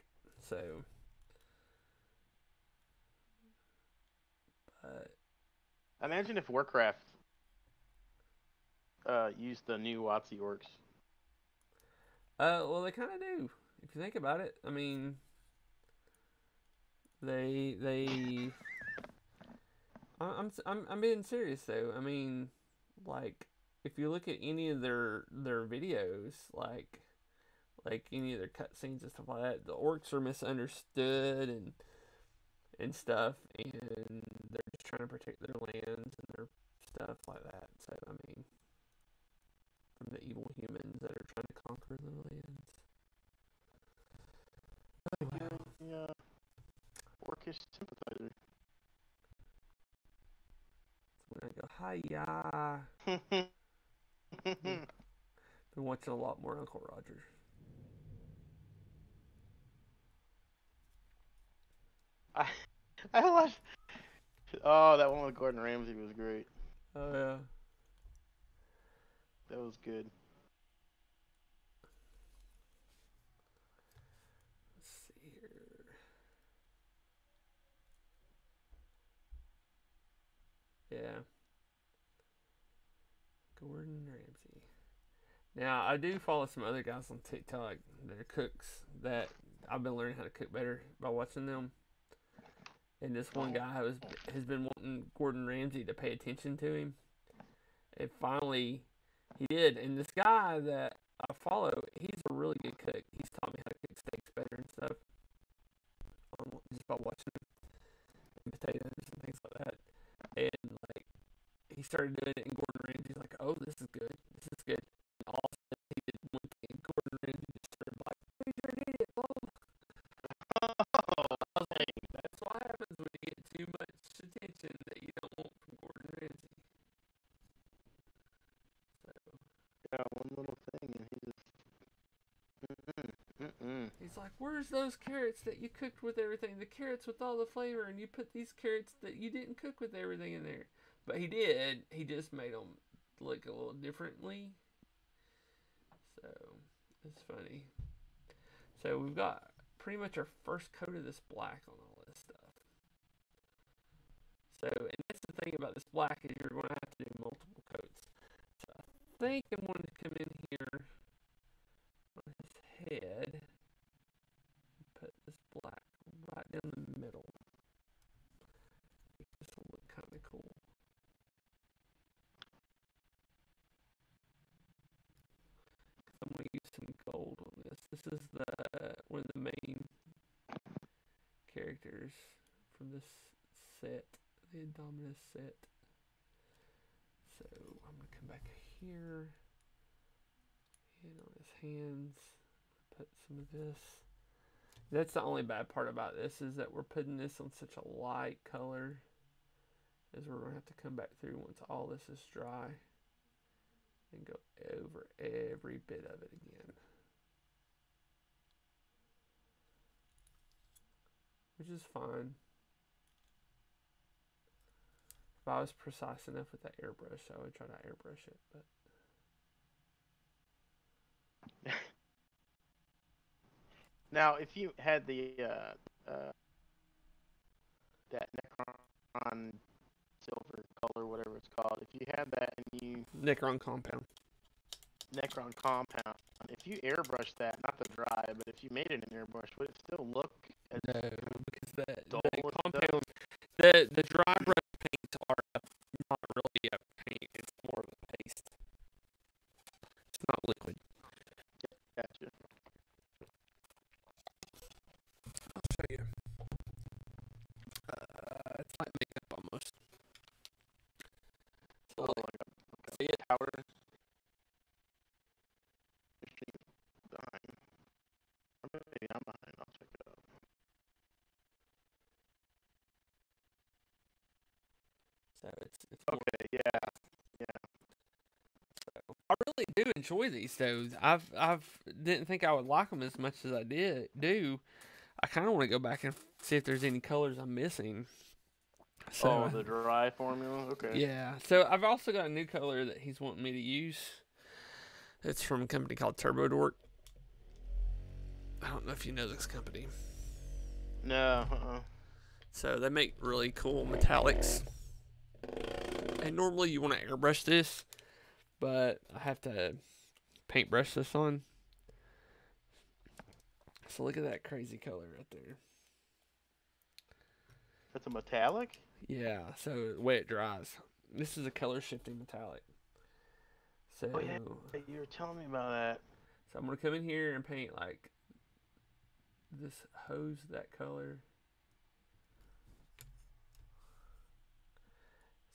So, but imagine if Warcraft used the new WotC orcs. well, they kind of do. If you think about it, I mean, they. I'm being serious though. I mean, like, if you look at any of their videos, like any of their cutscenes and stuff like that, the orcs are misunderstood and stuff, and they're just trying to protect their lands and their stuff like that. So I mean, from the evil humans that are trying to conquer the lands. Oh Yeah, well. yeah, orcish sympathizer. So when I go, hiya. Yeah. Been watching a lot more Uncle Roger. I I watched. Oh, that one with Gordon Ramsay was great. Oh yeah. That was good. Let's see here. Yeah. Gordon Ramsay. Now I do follow some other guys on TikTok that are cooks that I've been learning how to cook better by watching them. And this one guy has been wanting Gordon Ramsay to pay attention to him. And finally he did. And this guy that I follow, he's a really good cook. He's taught me how to cook steaks better and stuff. Just by watching him and potatoes and things like that. And like he started doing it, and Gordon Ramsay's like, "Oh, this is good. This is good." And all of a sudden, he did one thing, and Gordon Ramsay just started like, "Oh, you're an idiot." Blah, blah, blah. I was like, "That's what happens when you get too much attention that you don't want from Gordon Ramsay." So Yeah, one little thing, and he just. Mm-mm. he's like, "Where's those carrots that you cooked with everything? The carrots with all the flavor, and you put these carrots that you didn't cook with everything in there." But he did. He just made them look a little differently. So it's funny. So we've got pretty much our first coat of this black on all this stuff. So, and that's the thing about this black is you're going to have to do multiple coats. So I think I'm going to come in here on his head and put this black right down the middle. This will look kind of cool. I'm going to use some gold on this. This is the one of the main characters from this set, the Indominus set. So I'm gonna come back here and on his hands, put some of this. That's the only bad part about this is that we're putting this on such a light color, as we're gonna have to come back through once all this is dry and go over every bit of it again, which is fine. If I was precise enough with that airbrush, I would try to airbrush it, but Now, if you had the that Necron silver color, whatever it's called, if you had that and you Necron compound. Necron compound, if you airbrush that, not the dry, but if you made it an airbrush, would it still look as No, because dull the as compound, stuff? the dry brush paints are not really a paint. It's more of a paste. It's not liquid. Gotcha. I'll show you. It's like makeup almost. So Oh, like, like a see it? powder machine behind. Or maybe I'm behind. I'll check it out. So it's more. Okay, yeah, yeah. So I really do enjoy these though. I've didn't think I would like them as much as I do. I kind of want to go back and see if there's any colors I'm missing. So, Oh, the dry formula. Okay. yeah. So I've also got a new color that he's wanting me to use. It's from a company called Turbo Dork. I don't know if you know this company. No. So they make really cool metallics. And normally you want to airbrush this, but I have to paintbrush this on. So look at that crazy color right there. That's a metallic. Yeah, so the way it dries. This is a color shifting metallic. So, Oh yeah, you were telling me about that. so I'm gonna come in here and paint like this hose that color.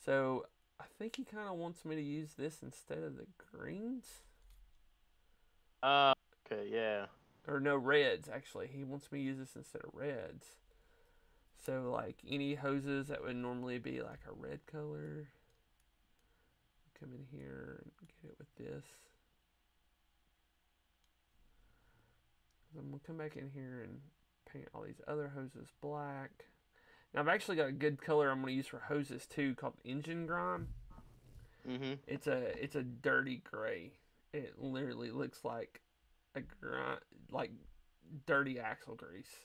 So I think he kind of wants me to use this instead of the greens. Okay, yeah. Or no, reds actually. He wants me to use this instead of reds. So like any hoses that would normally be like a red color, come in here and get it with this. I'm gonna come back in here and paint all these other hoses black. Now I've actually got a good color I'm gonna use for hoses too, called Engine Grime. It's a dirty gray. It literally looks like a like dirty axle grease.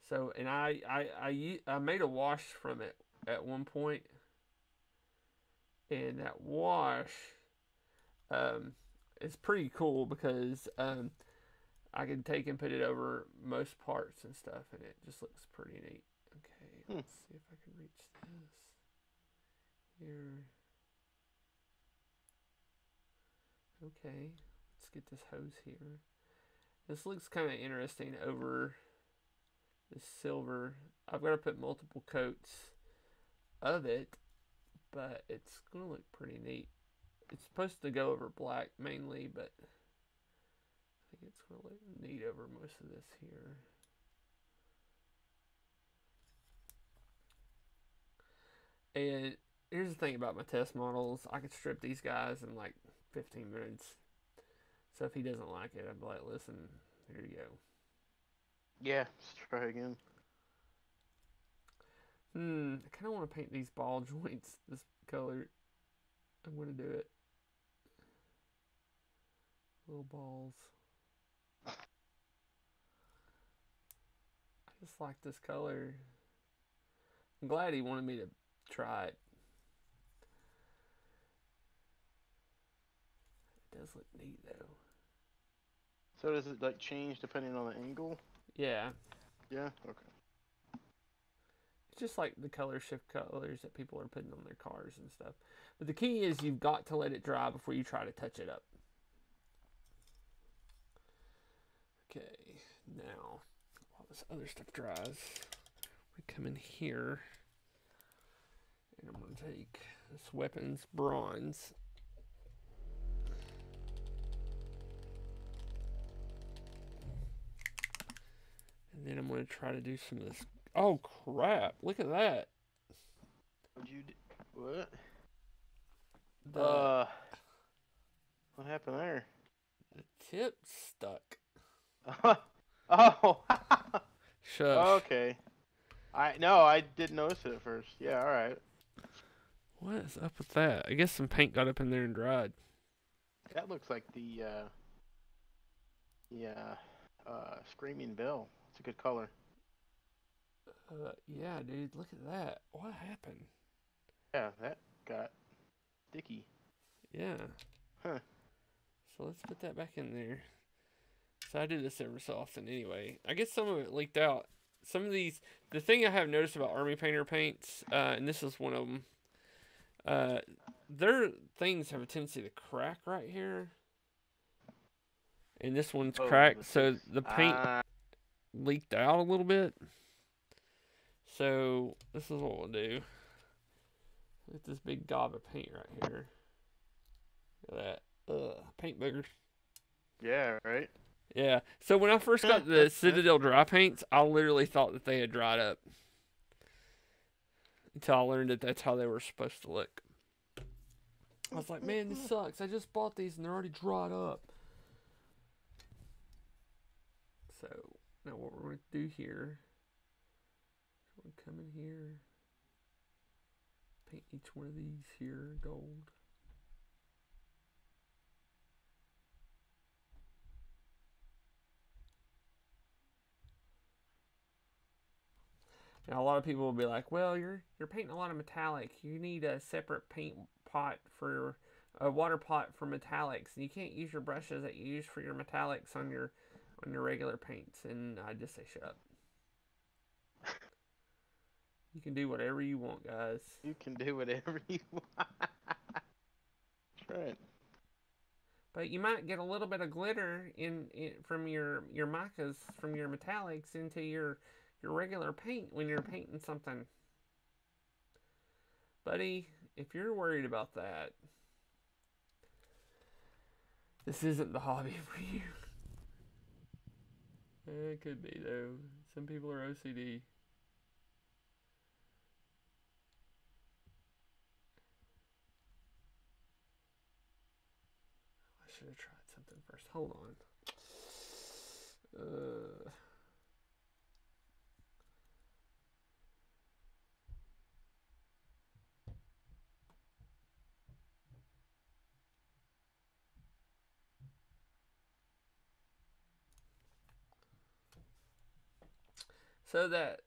So, and I made a wash from it at one point, and that wash is pretty cool because I can take and put it over most parts and stuff, and it just looks pretty neat. Okay, let's see if I can reach this here. Okay, let's get this hose here. This looks kind of interesting over this silver. I've got to put multiple coats of it, but it's going to look pretty neat. It's supposed to go over black mainly, but I think it's going to look neat over most of this here. And here's the thing about my test models. I could strip these guys in like 15 minutes. So if he doesn't like it, I'd be like, listen, here you go. Yeah, let's try again. I kind of want to paint these ball joints this color. I'm going to do it. Little balls. I just like this color. I'm glad he wanted me to try it. It does look neat though. So does it like change depending on the angle? Yeah. Yeah. Okay. It's just like the color shift colors that people are putting on their cars and stuff. But the key is you've got to let it dry before you try to touch it up. Okay, now while this other stuff dries, we come in here and I'm going to take this weapons bronze. And then I'm going to try to do some of this. Oh crap, look at that. What'd you do? What? The What happened there? tip stuck. Oh. Shush. Okay. I didn't notice it at first. Yeah, all right. What is up with that? I guess some paint got up in there and dried. That looks like the Yeah. Screaming Bell. It's a good color. Yeah, dude, look at that. What happened? Yeah, that got sticky. Yeah. Huh. So let's put that back in there. So I do this every so often anyway. I guess some of it leaked out. Some of these, the thing I have noticed about Army Painter paints, and this is one of them, their things have a tendency to crack right here. And this one's Oh, the cracked, so tips. the paint Ah, leaked out a little bit. So this is what we'll do. Look at this big gob of paint right here. Look at that. Paint boogers. yeah, right. Yeah. So when I first got the Citadel dry paints, I literally thought that they had dried up. Until I learned that that's how they were supposed to look. I was like, man, this sucks. I just bought these and they're already dried up. So now what we're going to do here, we're going to come in here, paint each one of these here gold. Now a lot of people will be like, well, you're painting a lot of metallic. You need a separate paint pot for a water pot for metallics, and you can't use your brushes that you use for your metallics on your regular paints. And I just say, shut up. You can do whatever you want, guys. You can do whatever you want. That's right. But you might get a little bit of glitter in from your micas, from your metallics into your regular paint when you're painting something. Buddy, if you're worried about that, this isn't the hobby for you. It could be, though. Some people are OCD. I should have tried something first. Hold on. So that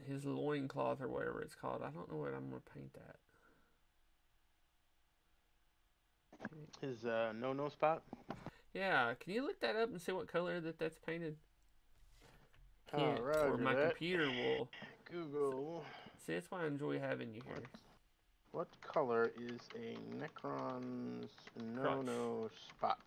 his loincloth or whatever it's called, I don't know what I'm gonna paint that. His no spot. Yeah, can you look that up and see what color that's painted? Oh, Can't, or roger my that. computer will. Google. See, that's why I enjoy having you here. What color is a Necron's no spot?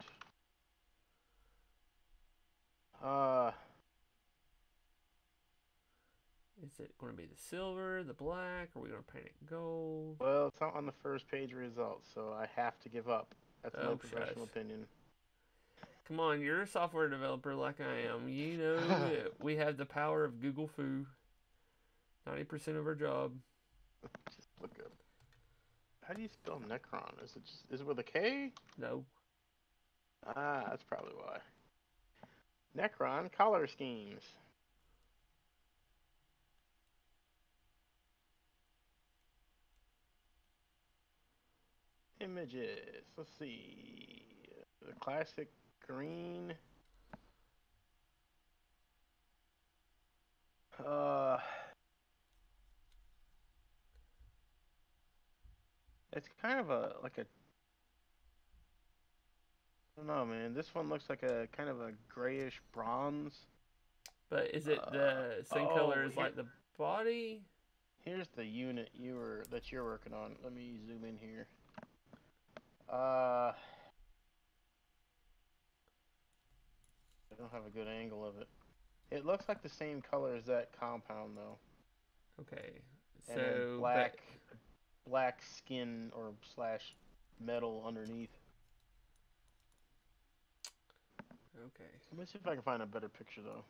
Is it going to be the silver, the black? Are we going to paint it gold? Well, it's not on the first page results, so I have to give up. That's my Oh, professional shush. opinion. Come on, you're a software developer like I am. You know that we have the power of Google Foo. 90% of our job. Just look up. How do you spell Necron? Is it with a K? No. Ah, that's probably why. Necron color schemes. Images. Let's see. The classic green. Uh, it's kind of like a. I don't know, man. This one looks like a kind of a grayish bronze. But is it the same color as like the body? Here's the unit that you're working on. Let me zoom in here. I don't have a good angle of it. It looks like the same color as that compound though. Okay. And then So black skin or slash metal underneath. okay. Let me see if I can find a better picture though.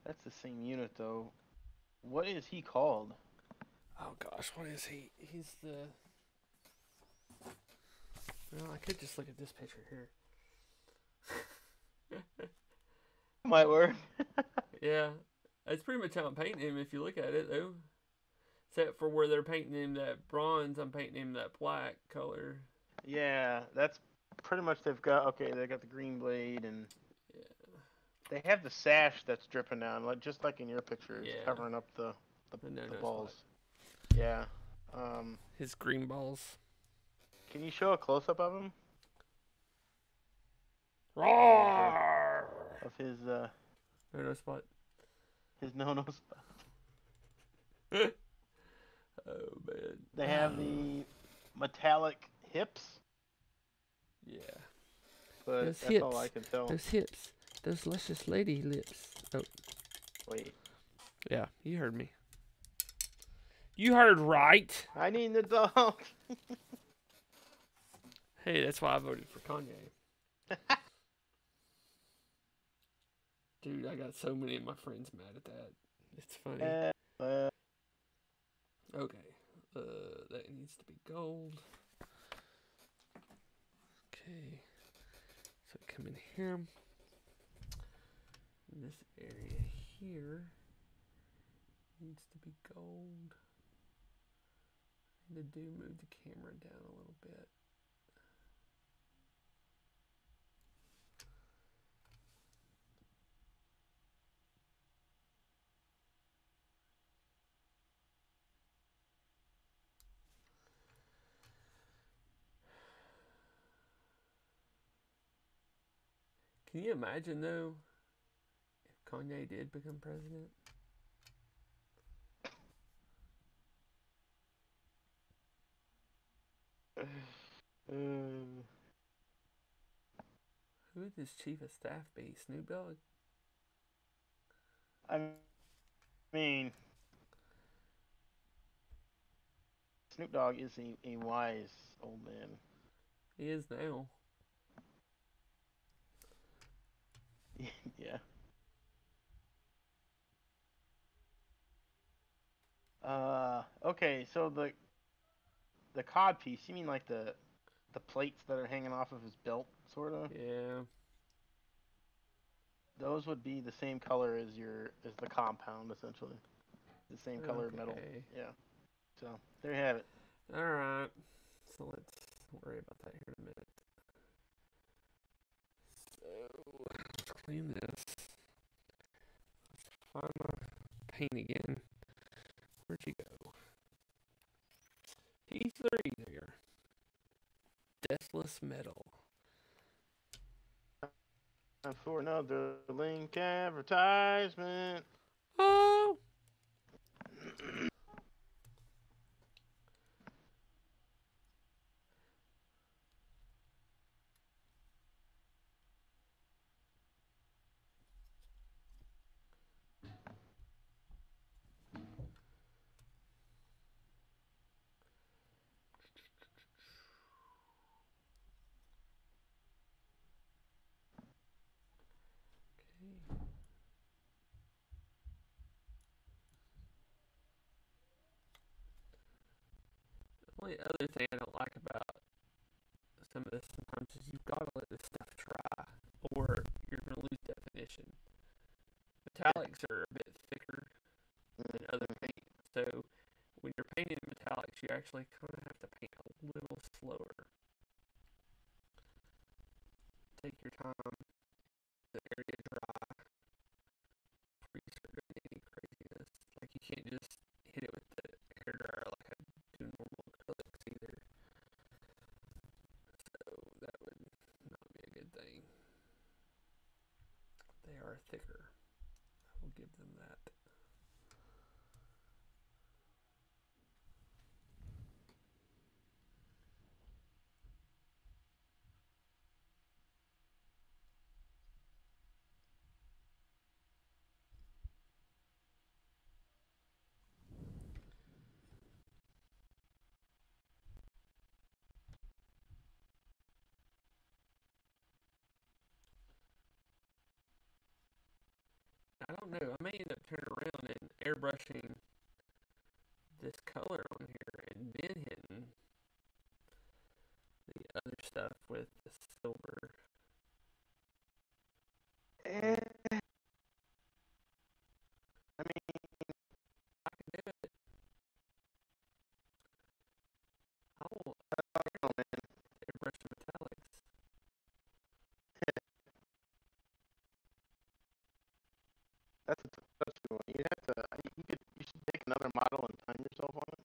That's the same unit though. What is he called? Oh gosh, what is he? He's the. Well, I could just look at this picture here. Might work. Yeah, that's pretty much how I'm painting him if you look at it though. Except for where they're painting him that bronze, I'm painting him that black color. Yeah, that's pretty much they've got they got the green blade and Yeah. they have the sash that's dripping down, like just like in your picture, it's Yeah. covering up The no the no spot. balls. Yeah. His green balls. Can you show a close up of him? Roar! Of No no spot. his no no spot. Oh man. They have the metallic hips, Yeah. but Those that's all I hips. can tell. Those hips. Those luscious lady lips. Oh. Wait. Yeah, you heard me. You heard right. I need the dog. Hey, that's why I voted for Kanye. Dude, I got so many of my friends mad at that. It's funny. uh, Okay. That needs to be gold. Okay. So come in here. This area here needs to be gold. I need to move the camera down a little bit. Can you imagine though if Kanye did become president? Who would his chief of staff be? Snoop Dogg? I mean, Snoop Dogg is a wise old man. He is now. Yeah. Okay, so the cod piece, you mean like the plates that are hanging off of his belt, sort of? Yeah. Those would be the same color as the compound, essentially. The same color metal. Okay. Yeah. So there you have it. Alright. So let's worry about that here in a minute. So let's clean this. Find my paint again. Where'd you go? Piece three there. Deathless metal. Time for another link advertisement. Oh! Okay. The only other thing I don't like about some of this sometimes is you've got to let this stuff dry or you're going to lose definition. Metallics are a bit thicker than other paint, so when you're painting metallics, you actually kind of have to paint a little slower. Take your time, the area dry before you start doing any craziness. Like you can't just hit it with the hair dryer like I do normal acrylics either. So that would not be a good thing. They are thicker. I will give them that. I don't know. I may end up turning around and airbrushing this color on here and then hitting the other stuff with the silver. Eh, I mean, I can do it. I will I don't know, man. airbrush the metallics. That's a good one. You have to. You should take another model and time yourself on it.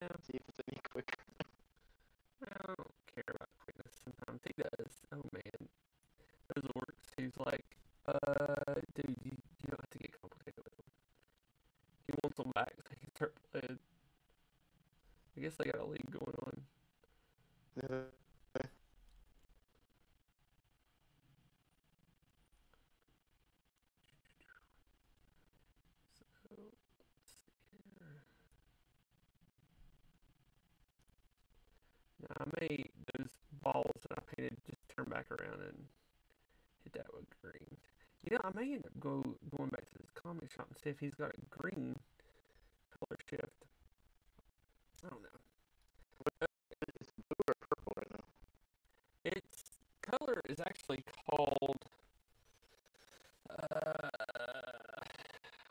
Yeah, See if it's any quicker. I don't care about quickness sometimes. He does. Oh man. Those orcs, he's like, dude, you don't have to get complicated with him. He wants them back so he can start playing. I guess they got a league going on. Yeah. So, let's see here. Now, I made those balls that I painted just turn back around and hit that with green. You know, I may end up going back to this comic shop and see if he's got a green color shift. I don't know. It's blue or purple right now. Its color is actually called.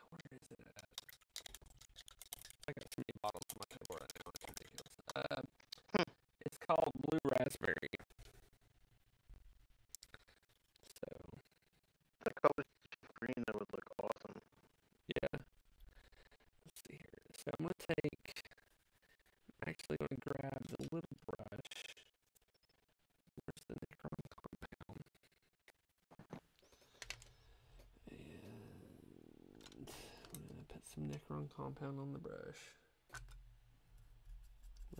Where is it at? I got too many bottles on my table right now. It's ridiculous. It's called Blue Raspberry. So, The color green that would look awesome. yeah. Let's see here. So I'm gonna take. I'm actually gonna grab the little brush. Where's the Necron compound? And I'm gonna put some Necron compound on the brush.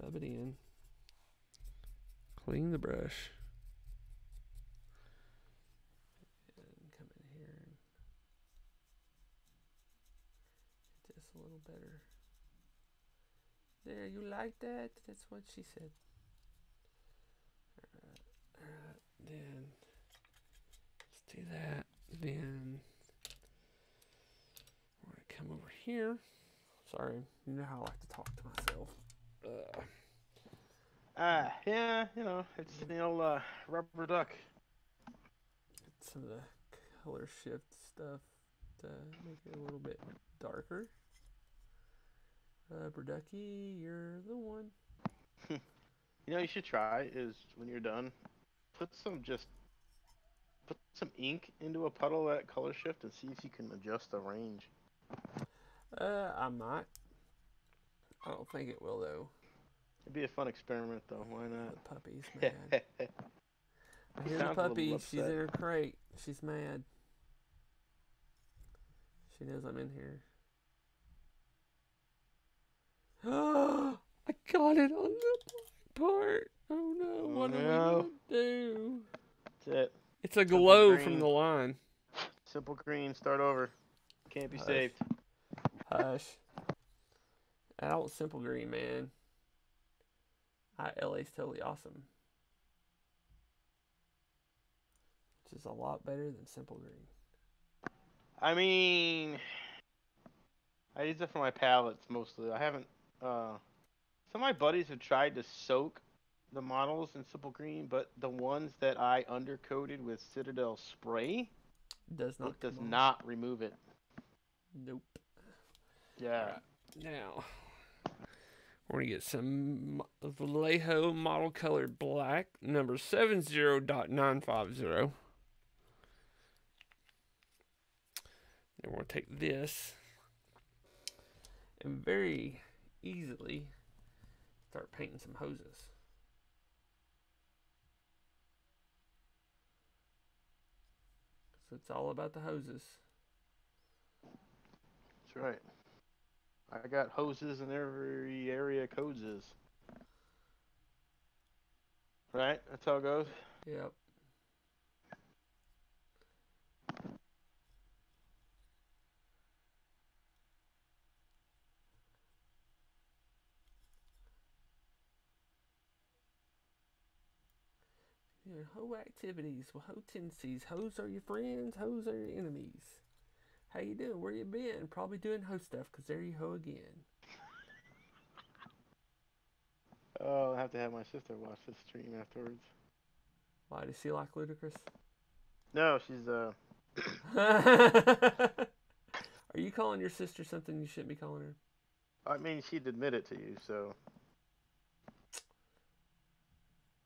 Rub it in. Clean the brush. And come in here and hit this a little better. There, you like that? That's what she said. Alright, then let's do that. Then we're gonna come over here. Sorry, you know how I like to talk to myself. Yeah, you know, it's the old rubber duck. Get some of the color shift stuff to make it a little bit darker. Rubber ducky, you're the one. You know, you should try is when you're done, put some ink into a puddle at color shift and see if you can adjust the range. I might. I don't think it will though. It'd be a fun experiment though. Why The not? puppy's mad. I hear the Sounds a little puppy. She's upset. in her crate. She's mad. She knows I'm in here. Oh, I got it on the black part. Oh no, what are we gonna do? That's it. It's a Simple glow green. from the line. Simple green. Start over. Can't be Hush. saved. Hush. I don't simple green, man. LA's totally awesome. Which is a lot better than simple green. I mean, I use it for my palettes mostly. I haven't. Some of my buddies have tried to soak the models in simple green, but the ones that I undercoated with Citadel spray, Does not. it does not remove it. Nope. Yeah. Alright, now we're gonna get some Vallejo model colored black, number 70.950. Then we're gonna take this and very easily start painting some hoses. So it's all about the hoses. That's right. I got hoses in every area codes is. Right? That's how it goes. Yep. Your hoe activities, well, hoe tendencies. Hoes are your friends, hoes are your enemies. How you doing? Where you been? Probably doing hoe stuff, because there you hoe again. Oh, I'll have to have my sister watch this stream afterwards. Why, does she like Ludacris? No, she's Are you calling your sister something you shouldn't be calling her? I mean, she'd admit it to you, so.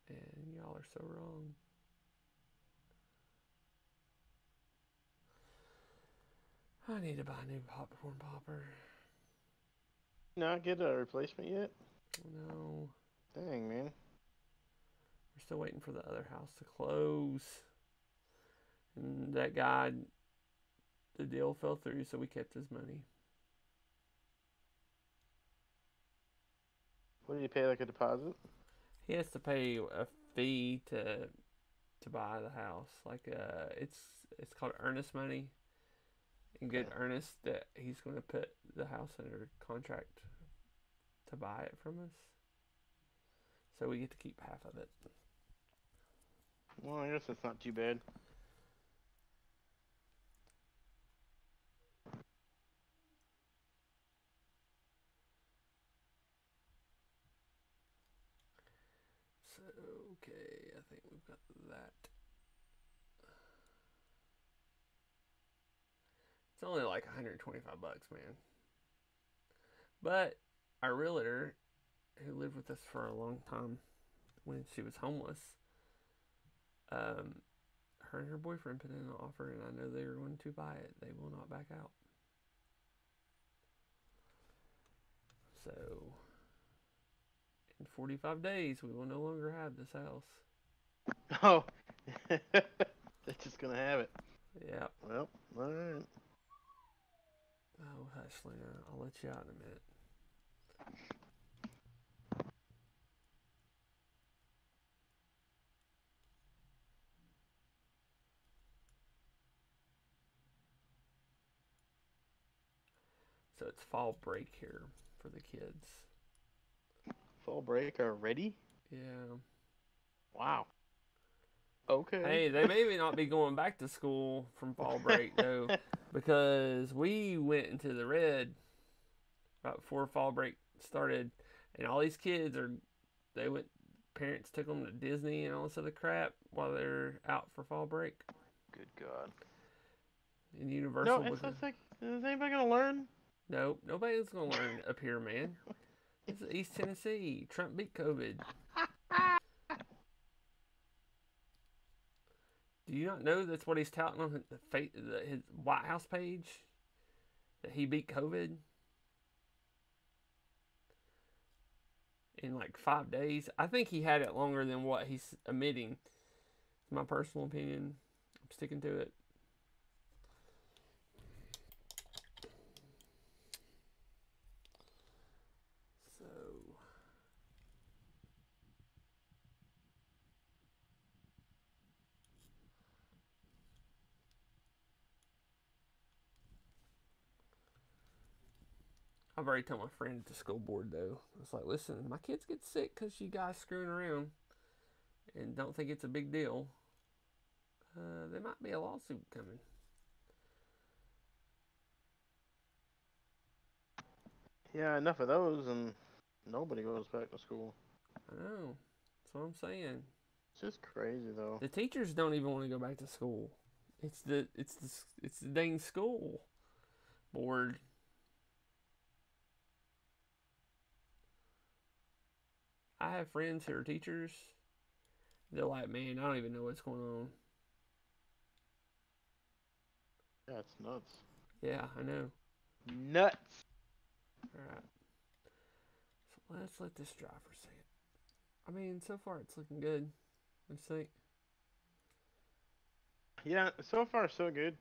And y'all are so wrong. I need to buy a new popcorn popper. Not get a replacement yet? No. Dang, man. We're still waiting for the other house to close. And that guy, the deal fell through, so we kept his money. What did you pay, like a deposit? He has to pay a fee to buy the house. Like it's called earnest money. In good Okay. earnest that he's going to put the house under contract to buy it from us. So we get to keep half of it. Well, I guess that's not too bad. So, okay, I think we've got that. It's only like 125 bucks, man. But our realtor, who lived with us for a long time when she was homeless, her and her boyfriend put in an offer, and I know they're going to buy it. They will not back out. So, in 45 days, we will no longer have this house. Oh, they're just gonna have it. Yeah. Well, alright. Oh, hush, Lena. I'll let you out in a minute. So it's fall break here for the kids. Fall break already? Yeah. Wow. Okay. Hey, they may not be going back to school from fall break though, because we went into the red right before fall break started, and all these kids they went. Parents took them to Disney and all this other crap while they're out for fall break. Good God. And Universal. No, it's like, is anybody gonna learn? Nope, nobody's gonna learn up here, man. This is East Tennessee. Trump beat COVID. Do you not know that's what he's touting on his White House page? That he beat COVID in like 5 days. I think he had it longer than what he's admitting. It's my personal opinion. I'm sticking to it. So I've already told my friend at the school board though. It's like, listen, my kids get sick because you guys screwing around, and don't think it's a big deal. There might be a lawsuit coming. Yeah, enough of those, and nobody goes back to school. I know. That's what I'm saying. It's just crazy, though. The teachers don't even want to go back to school. It's the dang school board. I have friends who are teachers. They're like, man, I don't even know what's going on. Yeah, it's nuts. Yeah, I know. Nuts. All right. So let's let this dry for a second. I mean, so far it's looking good. I just think. Yeah, so far so good.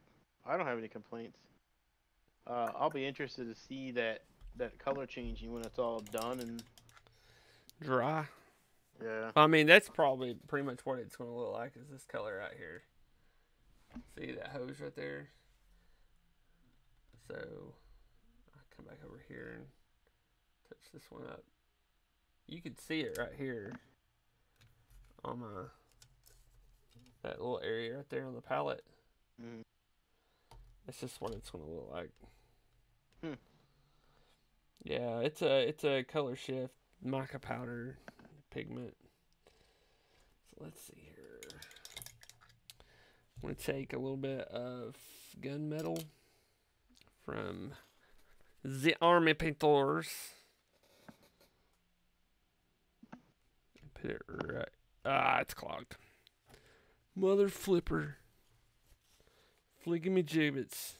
I don't have any complaints. I'll be interested to see that color changing when it's all done and Dry. yeah. I mean, that's probably pretty much what it's going to look like is this color right here. See that hose right there? So, I'll come back over here and touch this one up. You can see it right here on that little area right there on the palette. Mm. That's just what it's going to look like. Hmm. Yeah, it's a color shift, mica powder pigment. So let's see here. I'm going to take a little bit of gunmetal from the Army Painters. Put it right. Ah, it's clogged. Mother flipper. Flicking me gibbets.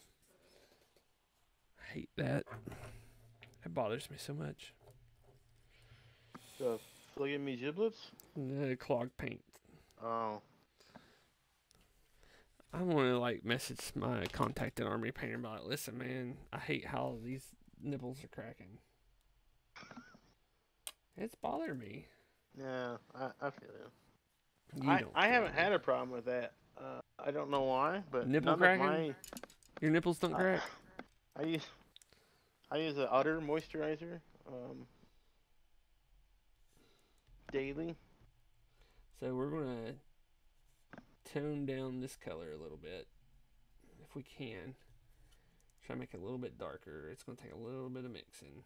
hate that. That bothers me so much. The flinging me giblets? The clogged paint. Oh. I want to like message my contacted army painter about it. Listen, man, I hate how these nipples are cracking. It's bothering me. Yeah, I feel you. You don't I feel haven't me. had a problem with that. I don't know why, but Nipple none cracking? of my Your nipples don't crack? I use a Utter moisturizer daily. So we're gonna tone down this color a little bit, if we can. Try to make it a little bit darker. It's gonna take a little bit of mixing.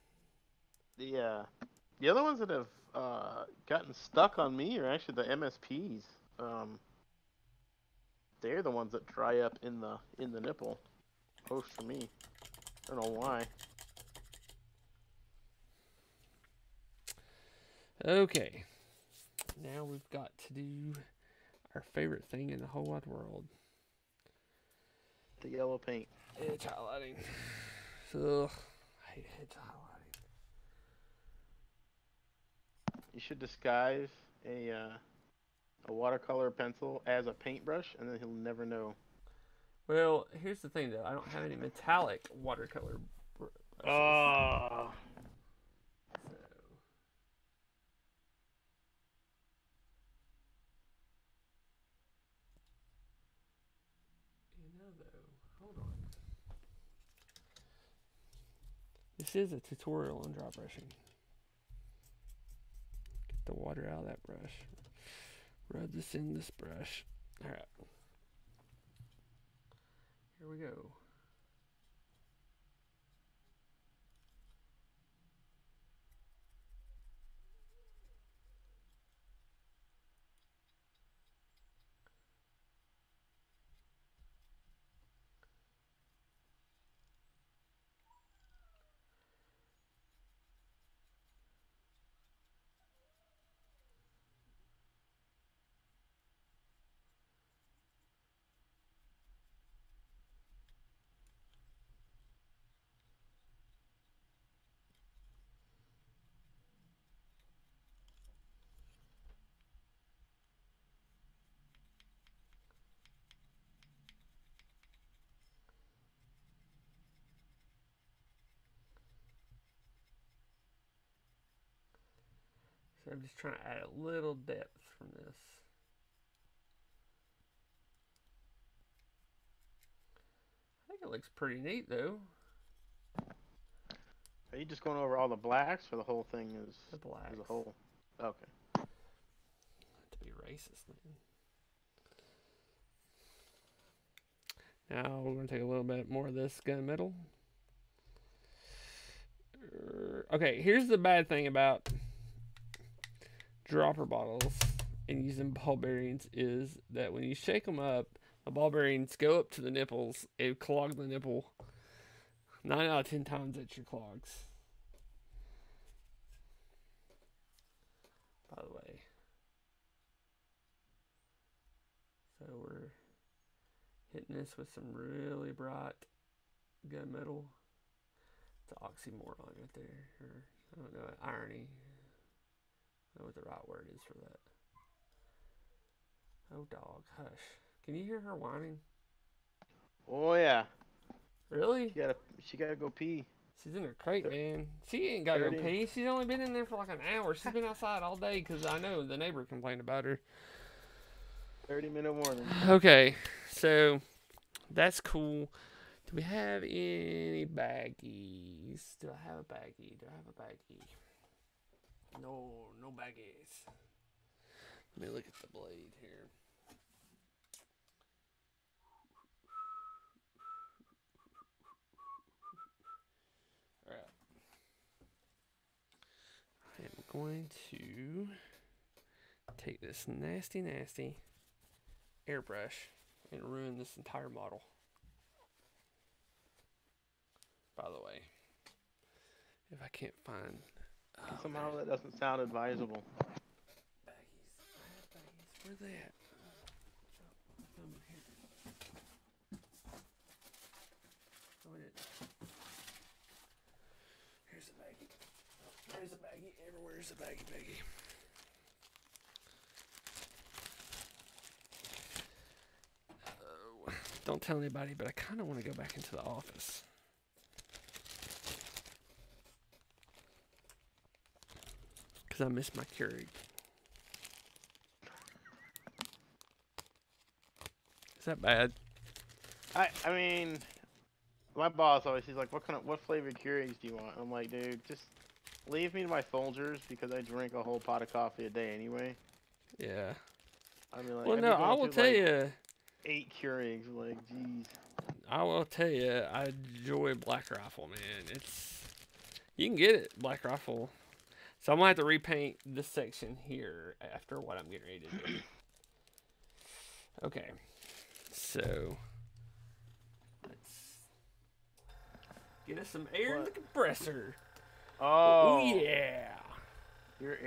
The other ones that have gotten stuck on me are actually the MSPs. They're the ones that dry up in the nipple. Most for me. I don't know why. Okay. Now we've got to do our favorite thing in the whole wide world. The yellow paint. Edge highlighting. Ugh. I hate edge highlighting. You should disguise a watercolor pencil as a paintbrush, and then he'll never know. Well, here's the thing though. I don't have any metallic watercolor brushes. Oh. So. You know though, hold on. This is a tutorial on dry brushing. Get the water out of that brush. Rub this in this brush. Alright. Here we go. So I'm just trying to add a little depth from this. I think it looks pretty neat though. Are you just going over all the blacks, or the whole thing is The blacks. as a whole? Okay. To be racist, man. Now we're going to take a little bit more of this gunmetal. Okay, here's the bad thing about dropper bottles and using ball bearings is that when you shake them up, the ball bearings go up to the nipples, it clogs the nipple. 9 out of 10 times it's your clogs. By the way. So we're hitting this with some really bright gunmetal. It's an oxymoron right there. Or, I don't know, irony. I don't know what the right word is for that. Oh, dog, hush. Can you hear her whining? Oh yeah. Really? She gotta go pee. She's in her crate, man. She ain't got to go 30. pee. She's only been in there for like an hour. She's been outside all day because I know the neighbor complained about her. 30-minute warning. Okay, so that's cool. Do we have any baggies? Do I have a baggie? Do I have a baggie? No, no baggies. Let me look at the blade here. Alright. I am going to take this nasty airbrush and ruin this entire model. By the way, if I can't find Somehow that doesn't sound advisable. baggies, I have baggies. Where they at? Come here. Oh, it is. Everybody's a baggie. Everywhere's a baggie. Oh, don't tell anybody, but I kind of want to go back into the office. Because I miss my Keurig. Is that bad? I mean, my boss always, he's like, what flavored Keurigs do you want? I'm like, dude, just leave me to my Folgers because I drink a whole pot of coffee a day anyway. Yeah. I mean, like, Well, no, I will tell you. 8 Keurigs, like, jeez. I will tell you, I enjoy Black Rifle, man. You can get it, Black Rifle. So I'm gonna have to repaint this section here after what I'm getting ready to do. Okay. So let's get us some air in the compressor. Oh yeah. Your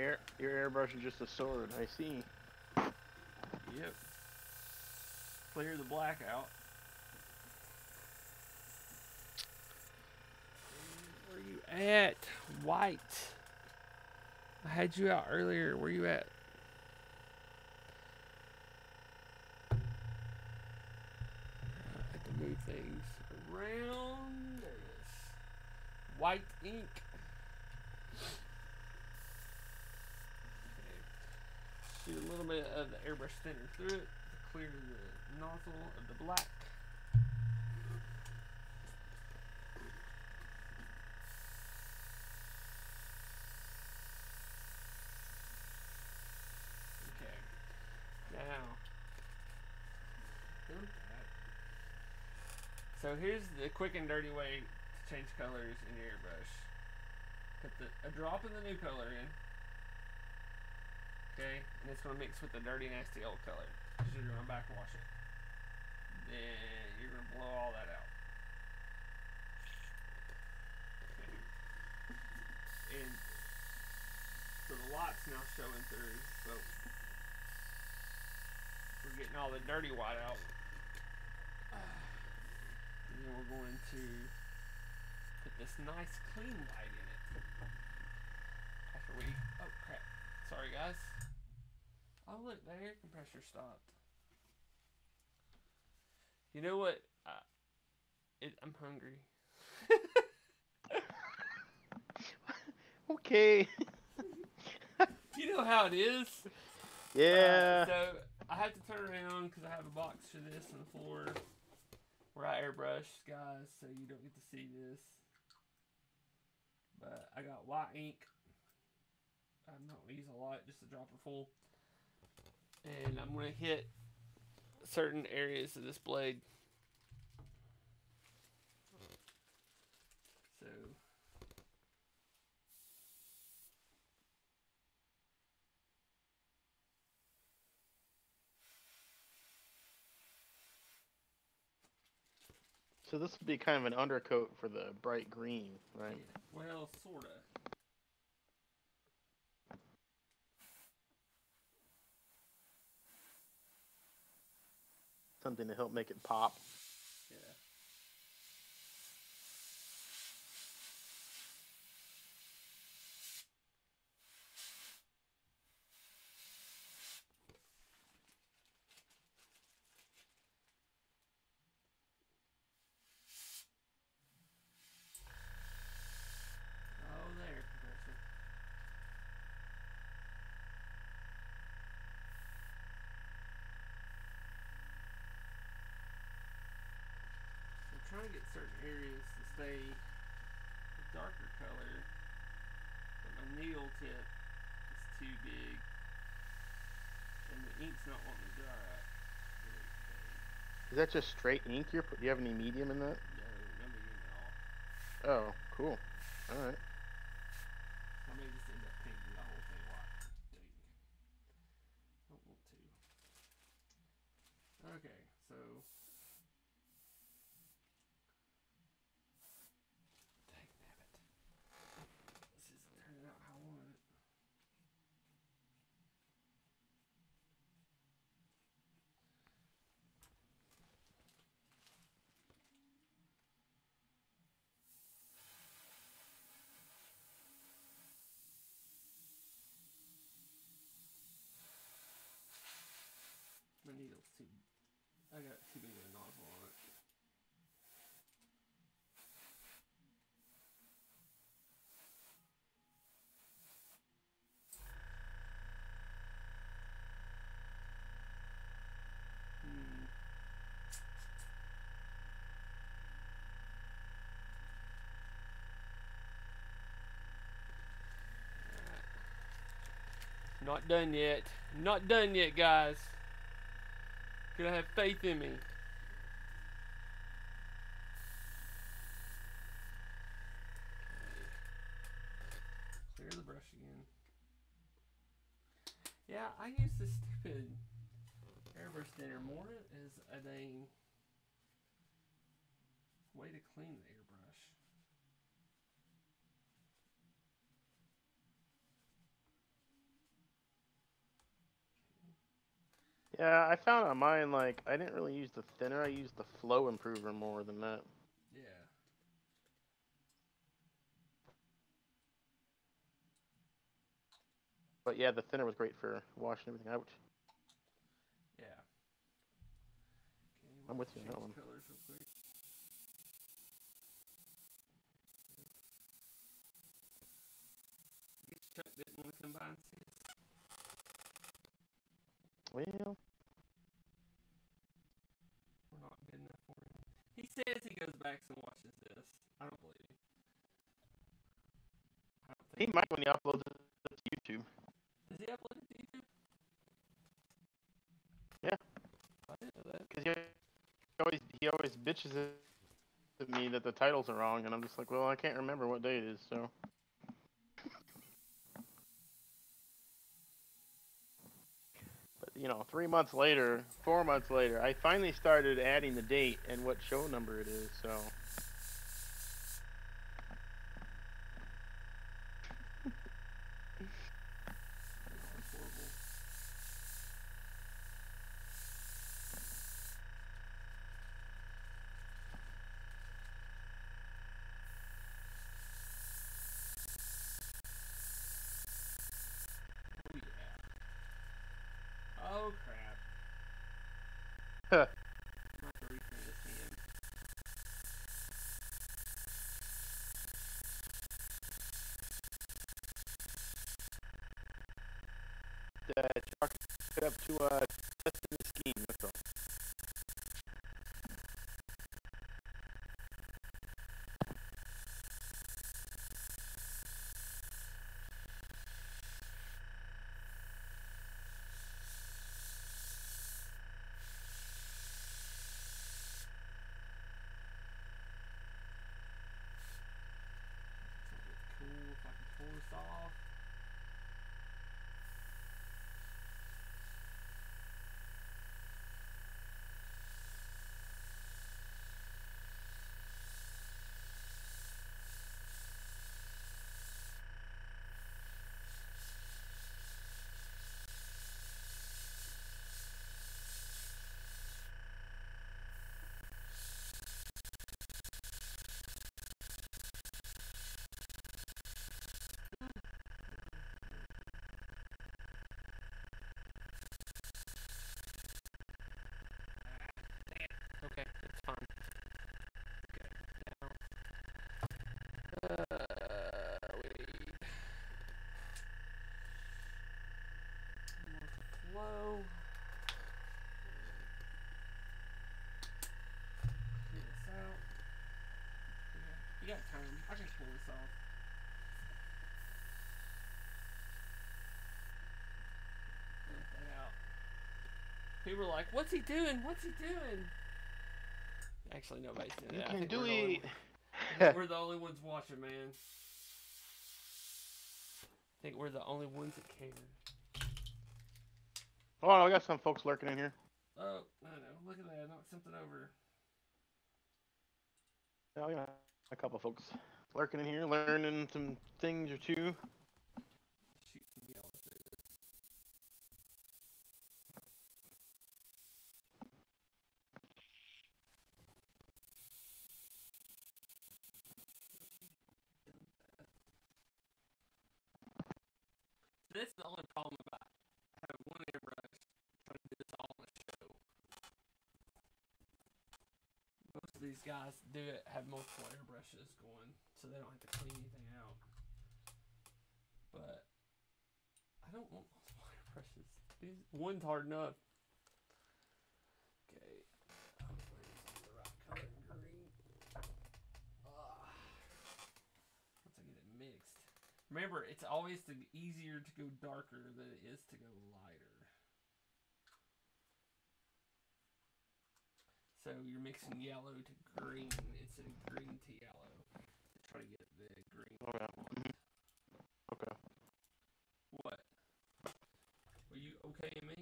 airbrush is just a sword. I see. Yep. Clear the black out. Where you at? White. I had you out earlier. Where you at? I had to move things around. There it is. White ink. Okay. Shoot a little bit of the airbrush thinner through it to clear the nozzle of the black. Now, so here's the quick and dirty way to change colors in your airbrush. Put a drop of the new color in, okay, and it's going to mix with the dirty, nasty old color because you're going to backwash it. Then you're going to blow all that out. Okay. And so the light's now showing through, so we're getting all the dirty white out. And then we're going to put this nice clean white in it. After we, oh crap, sorry guys. Oh look, the air compressor stopped. You know what? I'm hungry. Okay. You know how it is. Yeah. So I have to turn around because I have a box for this on the floor where I airbrush, guys, so you don't get to see this. But I got white ink. I'm not going to use a lot, just a dropper full. And I'm going to hit certain areas of this blade. So So this would be kind of an undercoat for the bright green, right? yeah, well, sorta. Something to help make it pop. Yeah. Oh, there, compressor. I'm trying to get certain areas to stay a darker color, but my needle tip is too big, and the ink's not wanting to dry out. Is that just straight ink? Do you have any medium in that? No medium at all. Oh, cool. All right. I may just end up painting the whole thing white. Don't want to. Okay, so dang nabbit. This isn't turning out how I want it. I got too big of a nozzle on it. Not done yet. Not done yet, guys. Gotta have faith in me. Clear the brush again. Yeah, I use this stupid airbrush thinner more as a dang way to clean the airbrush. Yeah, I found on mine, like, I didn't really use the thinner, I used the flow improver more than that. Yeah. But yeah, the thinner was great for washing everything out. Yeah. Okay, I'm with you on change that one. colors real quick. I guess Chuck didn't want to come by and see us. Well, We're not good enough for him. He says he goes back and watches this. I don't believe him. I don't he think. might when he uploads it to YouTube. Does he upload it to YouTube? Yeah. I didn't know that. Because he always bitches at me that the titles are wrong, and I'm just like, well, I can't remember what day it is, so. But, you know, 3 months later, 4 months later, I finally started adding the date and what show number it is, so. That's horrible. Oh yeah. Oh crap. I'm gonna have to reclean this hand. Chalk it up to testing the scheme, that's all. Cool if I can pull this off. Okay, that's fine. Okay, now we need more flow. Clear this out. You got time. I can pull this off. Let that out. People are like, "What's he doing? What's he doing?" Actually, nobody's doing You it. I can think do we're the only it. I think we're the only ones watching, man. I think we're the only ones that care. Oh, I got some folks lurking in here. Oh, I know. Look at that. I knocked something over. Oh, yeah, a couple folks lurking in here, learning some things or two. Shoot some yellow through this. This is the only problem about having one airbrush trying to do this all in a show. these guys do it have multiple airbrushes going, so they don't have to clean anything out. But I don't want multiple airbrushes. One's hard enough. Okay. Hopefully this is the right color green. Once I get it mixed. Remember, it's always easier to go darker than it is to go lighter. So you're mixing yellow to green instead of green to yellow to try to get the green. Okay. Okay. What? Were you okay, me?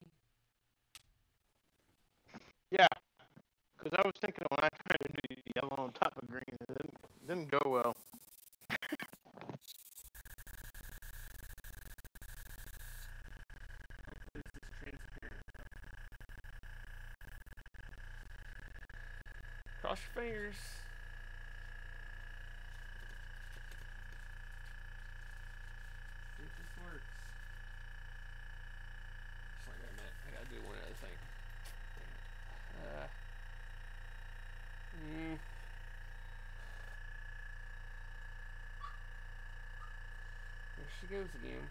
Yeah, because I was thinking when I tried to do yellow on top of green, it didn't go well. Cross your fingers. See if this works. Just like a minute. I gotta do one other thing. There she goes again.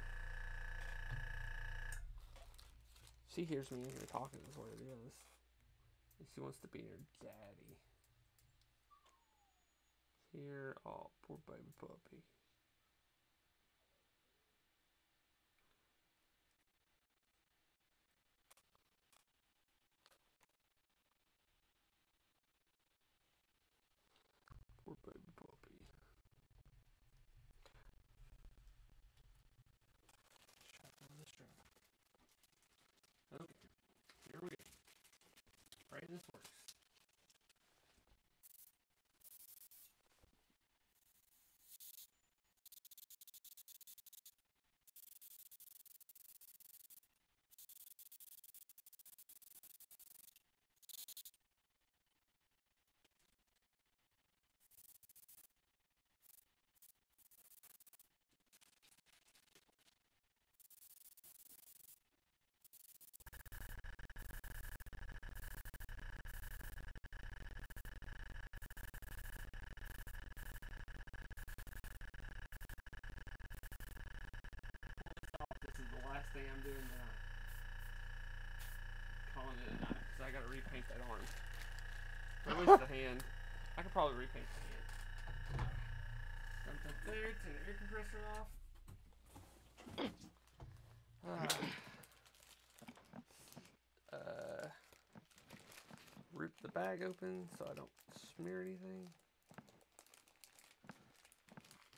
She hears me in here talking is what it is. And she wants to be her daddy. Here, oh, poor baby puppy. Poor baby puppy. Okay, here we go. Pray this works. This is the last thing I'm doing tonight. Calling it a night because I gotta repaint that arm. At least the hand. I could probably repaint the hand. Dumped up there, turn the air compressor off. Rip the bag open so I don't smear anything.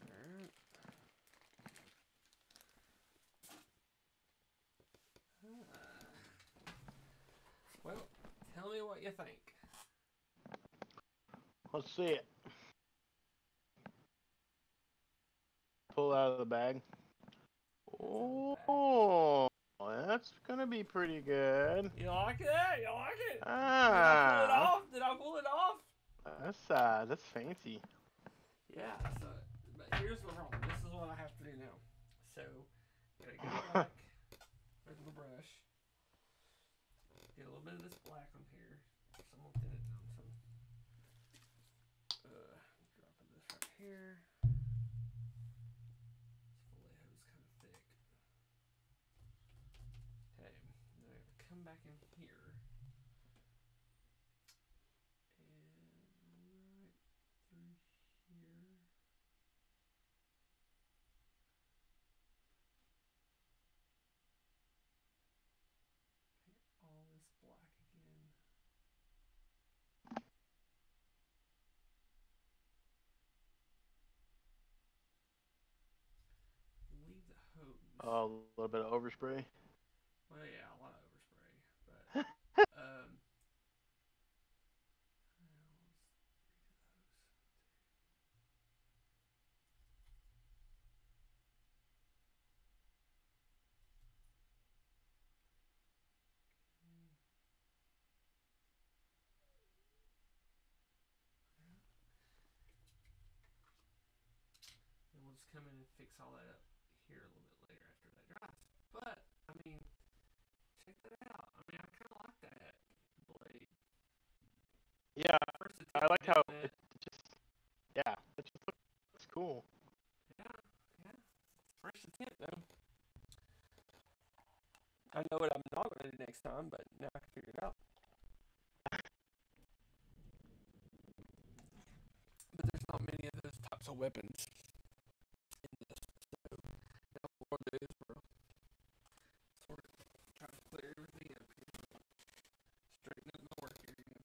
Alright. Well, tell me what you think. Let's see it. Pull out of the bag. Oh, that's gonna be pretty good. You like that? You like it? Ah. Did I pull it off? That's fancy. Yeah, so, but here's the problem. This is what I have to do now. So, gotta go back with the brush. Get a little bit of this black on here. So I'm gonna thin it down some. Dropping this right here. This Vallejo's kind of thick. Okay, now I have to come back in here. All this black again. Leave the hose. Oh, a little bit of overspray. Well, yeah, a lot of overspray, but and we'll just come in and fix all that up here a little bit later after that dries. But I mean, check that out. I mean, I kind of like that blade. Yeah, I like how takes time, but now I can figure it out. But there's not many of those types of weapons in this. So now what we'll do is we'll sort of try to clear everything up here. Straighten up my work area.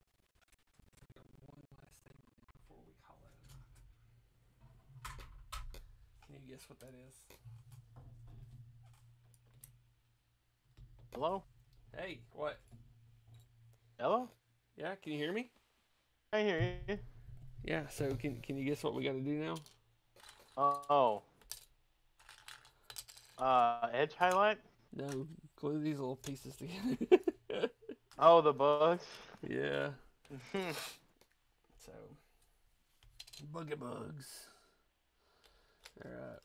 One last thing before we call it a night. Can you guess what that is? Hello? Hey, what? Hello? Yeah, can you hear me? I hear you. Yeah, so can you guess what we got to do now? Oh. Edge highlight? No, glue these little pieces together. Oh, the bugs? Yeah. So, buggy bugs. Alright.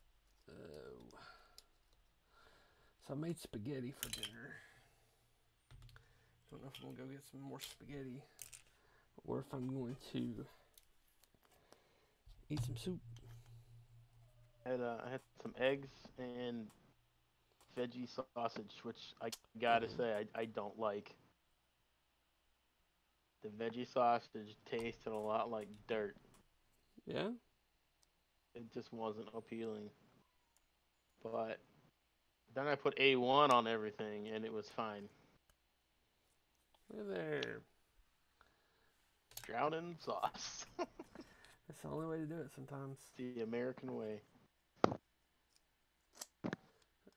So I made spaghetti for dinner. Don't know if I'm gonna go get some more spaghetti or if I'm going to eat some soup. I had some eggs and veggie sausage, which I gotta say I don't like. The veggie sausage tasted a lot like dirt. Yeah? It just wasn't appealing. But then I put A1 on everything and it was fine. Look there. Drown in sauce. That's the only way to do it sometimes. The American way.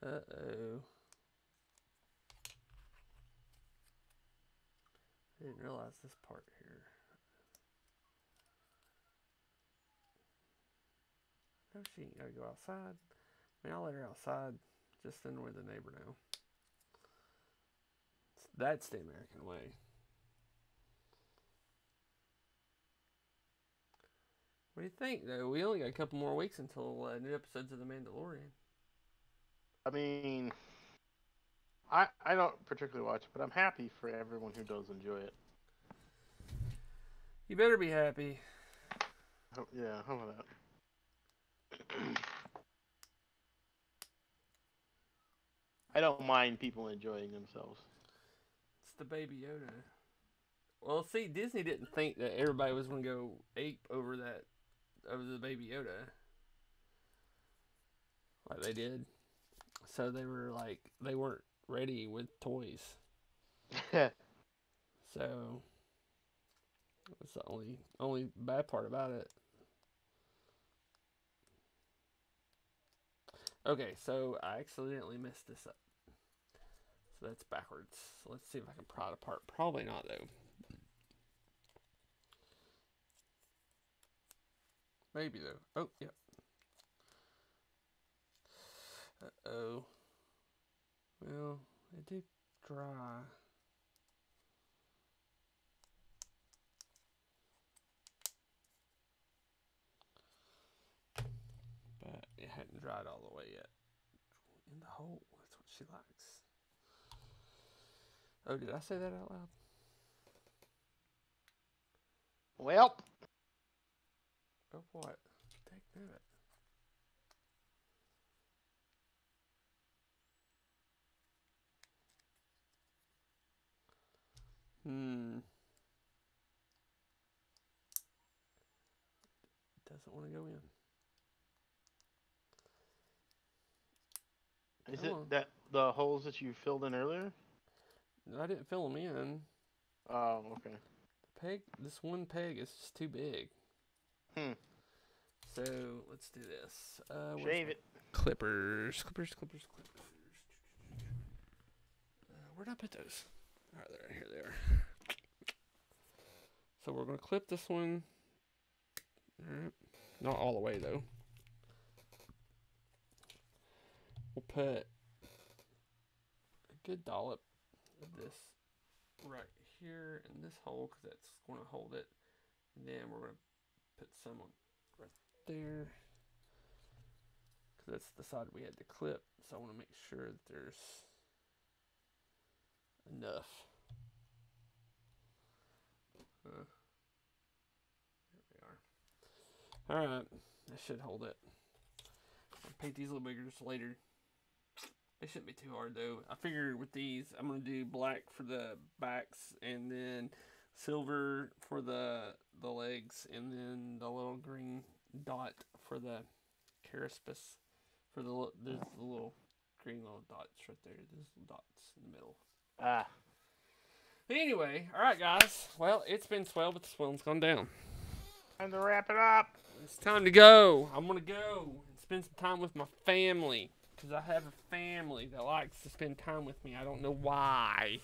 Uh-oh. I didn't realize this part here. No, she ain't gotta go outside. I mean, I'll let her outside. Just annoy the neighbor now. That's the American way. What do you think, though? We only got a couple more weeks until new episodes of The Mandalorian. I mean, I don't particularly watch it, but I'm happy for everyone who does enjoy it. You better be happy. Oh, yeah, how about that? I don't mind people enjoying themselves. It's the Baby Yoda. Well, see, Disney didn't think that everybody was going to go ape over the Baby Yoda. Like they did. So they were like, they weren't ready with toys. So that's the only bad part about it. Okay, so I accidentally messed this up. So that's backwards. So let's see if I can pry it apart. Probably not, though. Maybe, though. Oh, yep. Uh-oh. Well, it did dry. But it hadn't dried all the way yet. In the hole. That's what she likes. Oh, did I say that out loud? Well. Oh, what? Take that. Doesn't want to go in. Is it that the holes that you filled in earlier? No, I didn't fill them in. Oh, okay. The peg, this one peg is just too big. So let's do this. Shave it. Clippers. Where'd I put those? All right, there. Here they are. So we're gonna clip this one. All right. Not all the way though. We'll put a good dollop of this right here in this hole because that's going to hold it. And then we're going to put some on right there because that's the side we had to clip. So I want to make sure that there's enough. There we are. All right, that should hold it. I'll paint these little bigger just later. They shouldn't be too hard though. I figure with these, I'm gonna do black for the backs, and then silver for the legs, and then the little green dot for the carapace. For there's the little green little dots right there. There's little dots in the middle. Ah. But anyway, all right, guys. Well, it's been swell, but the swelling's gone down. Time to wrap it up. It's time to go. I'm gonna go and spend some time with my family. Because I have a family that likes to spend time with me. I don't know why.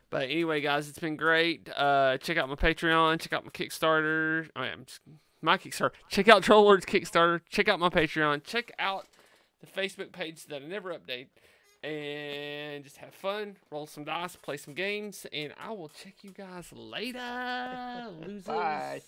But anyway, guys, it's been great. Check out my Patreon. Check out my Kickstarter. My Kickstarter. Check out Trollord's Kickstarter. Check out my Patreon. Check out the Facebook page that I never update. And just have fun. Roll some dice. Play some games. And I will check you guys later. Losers. Bye.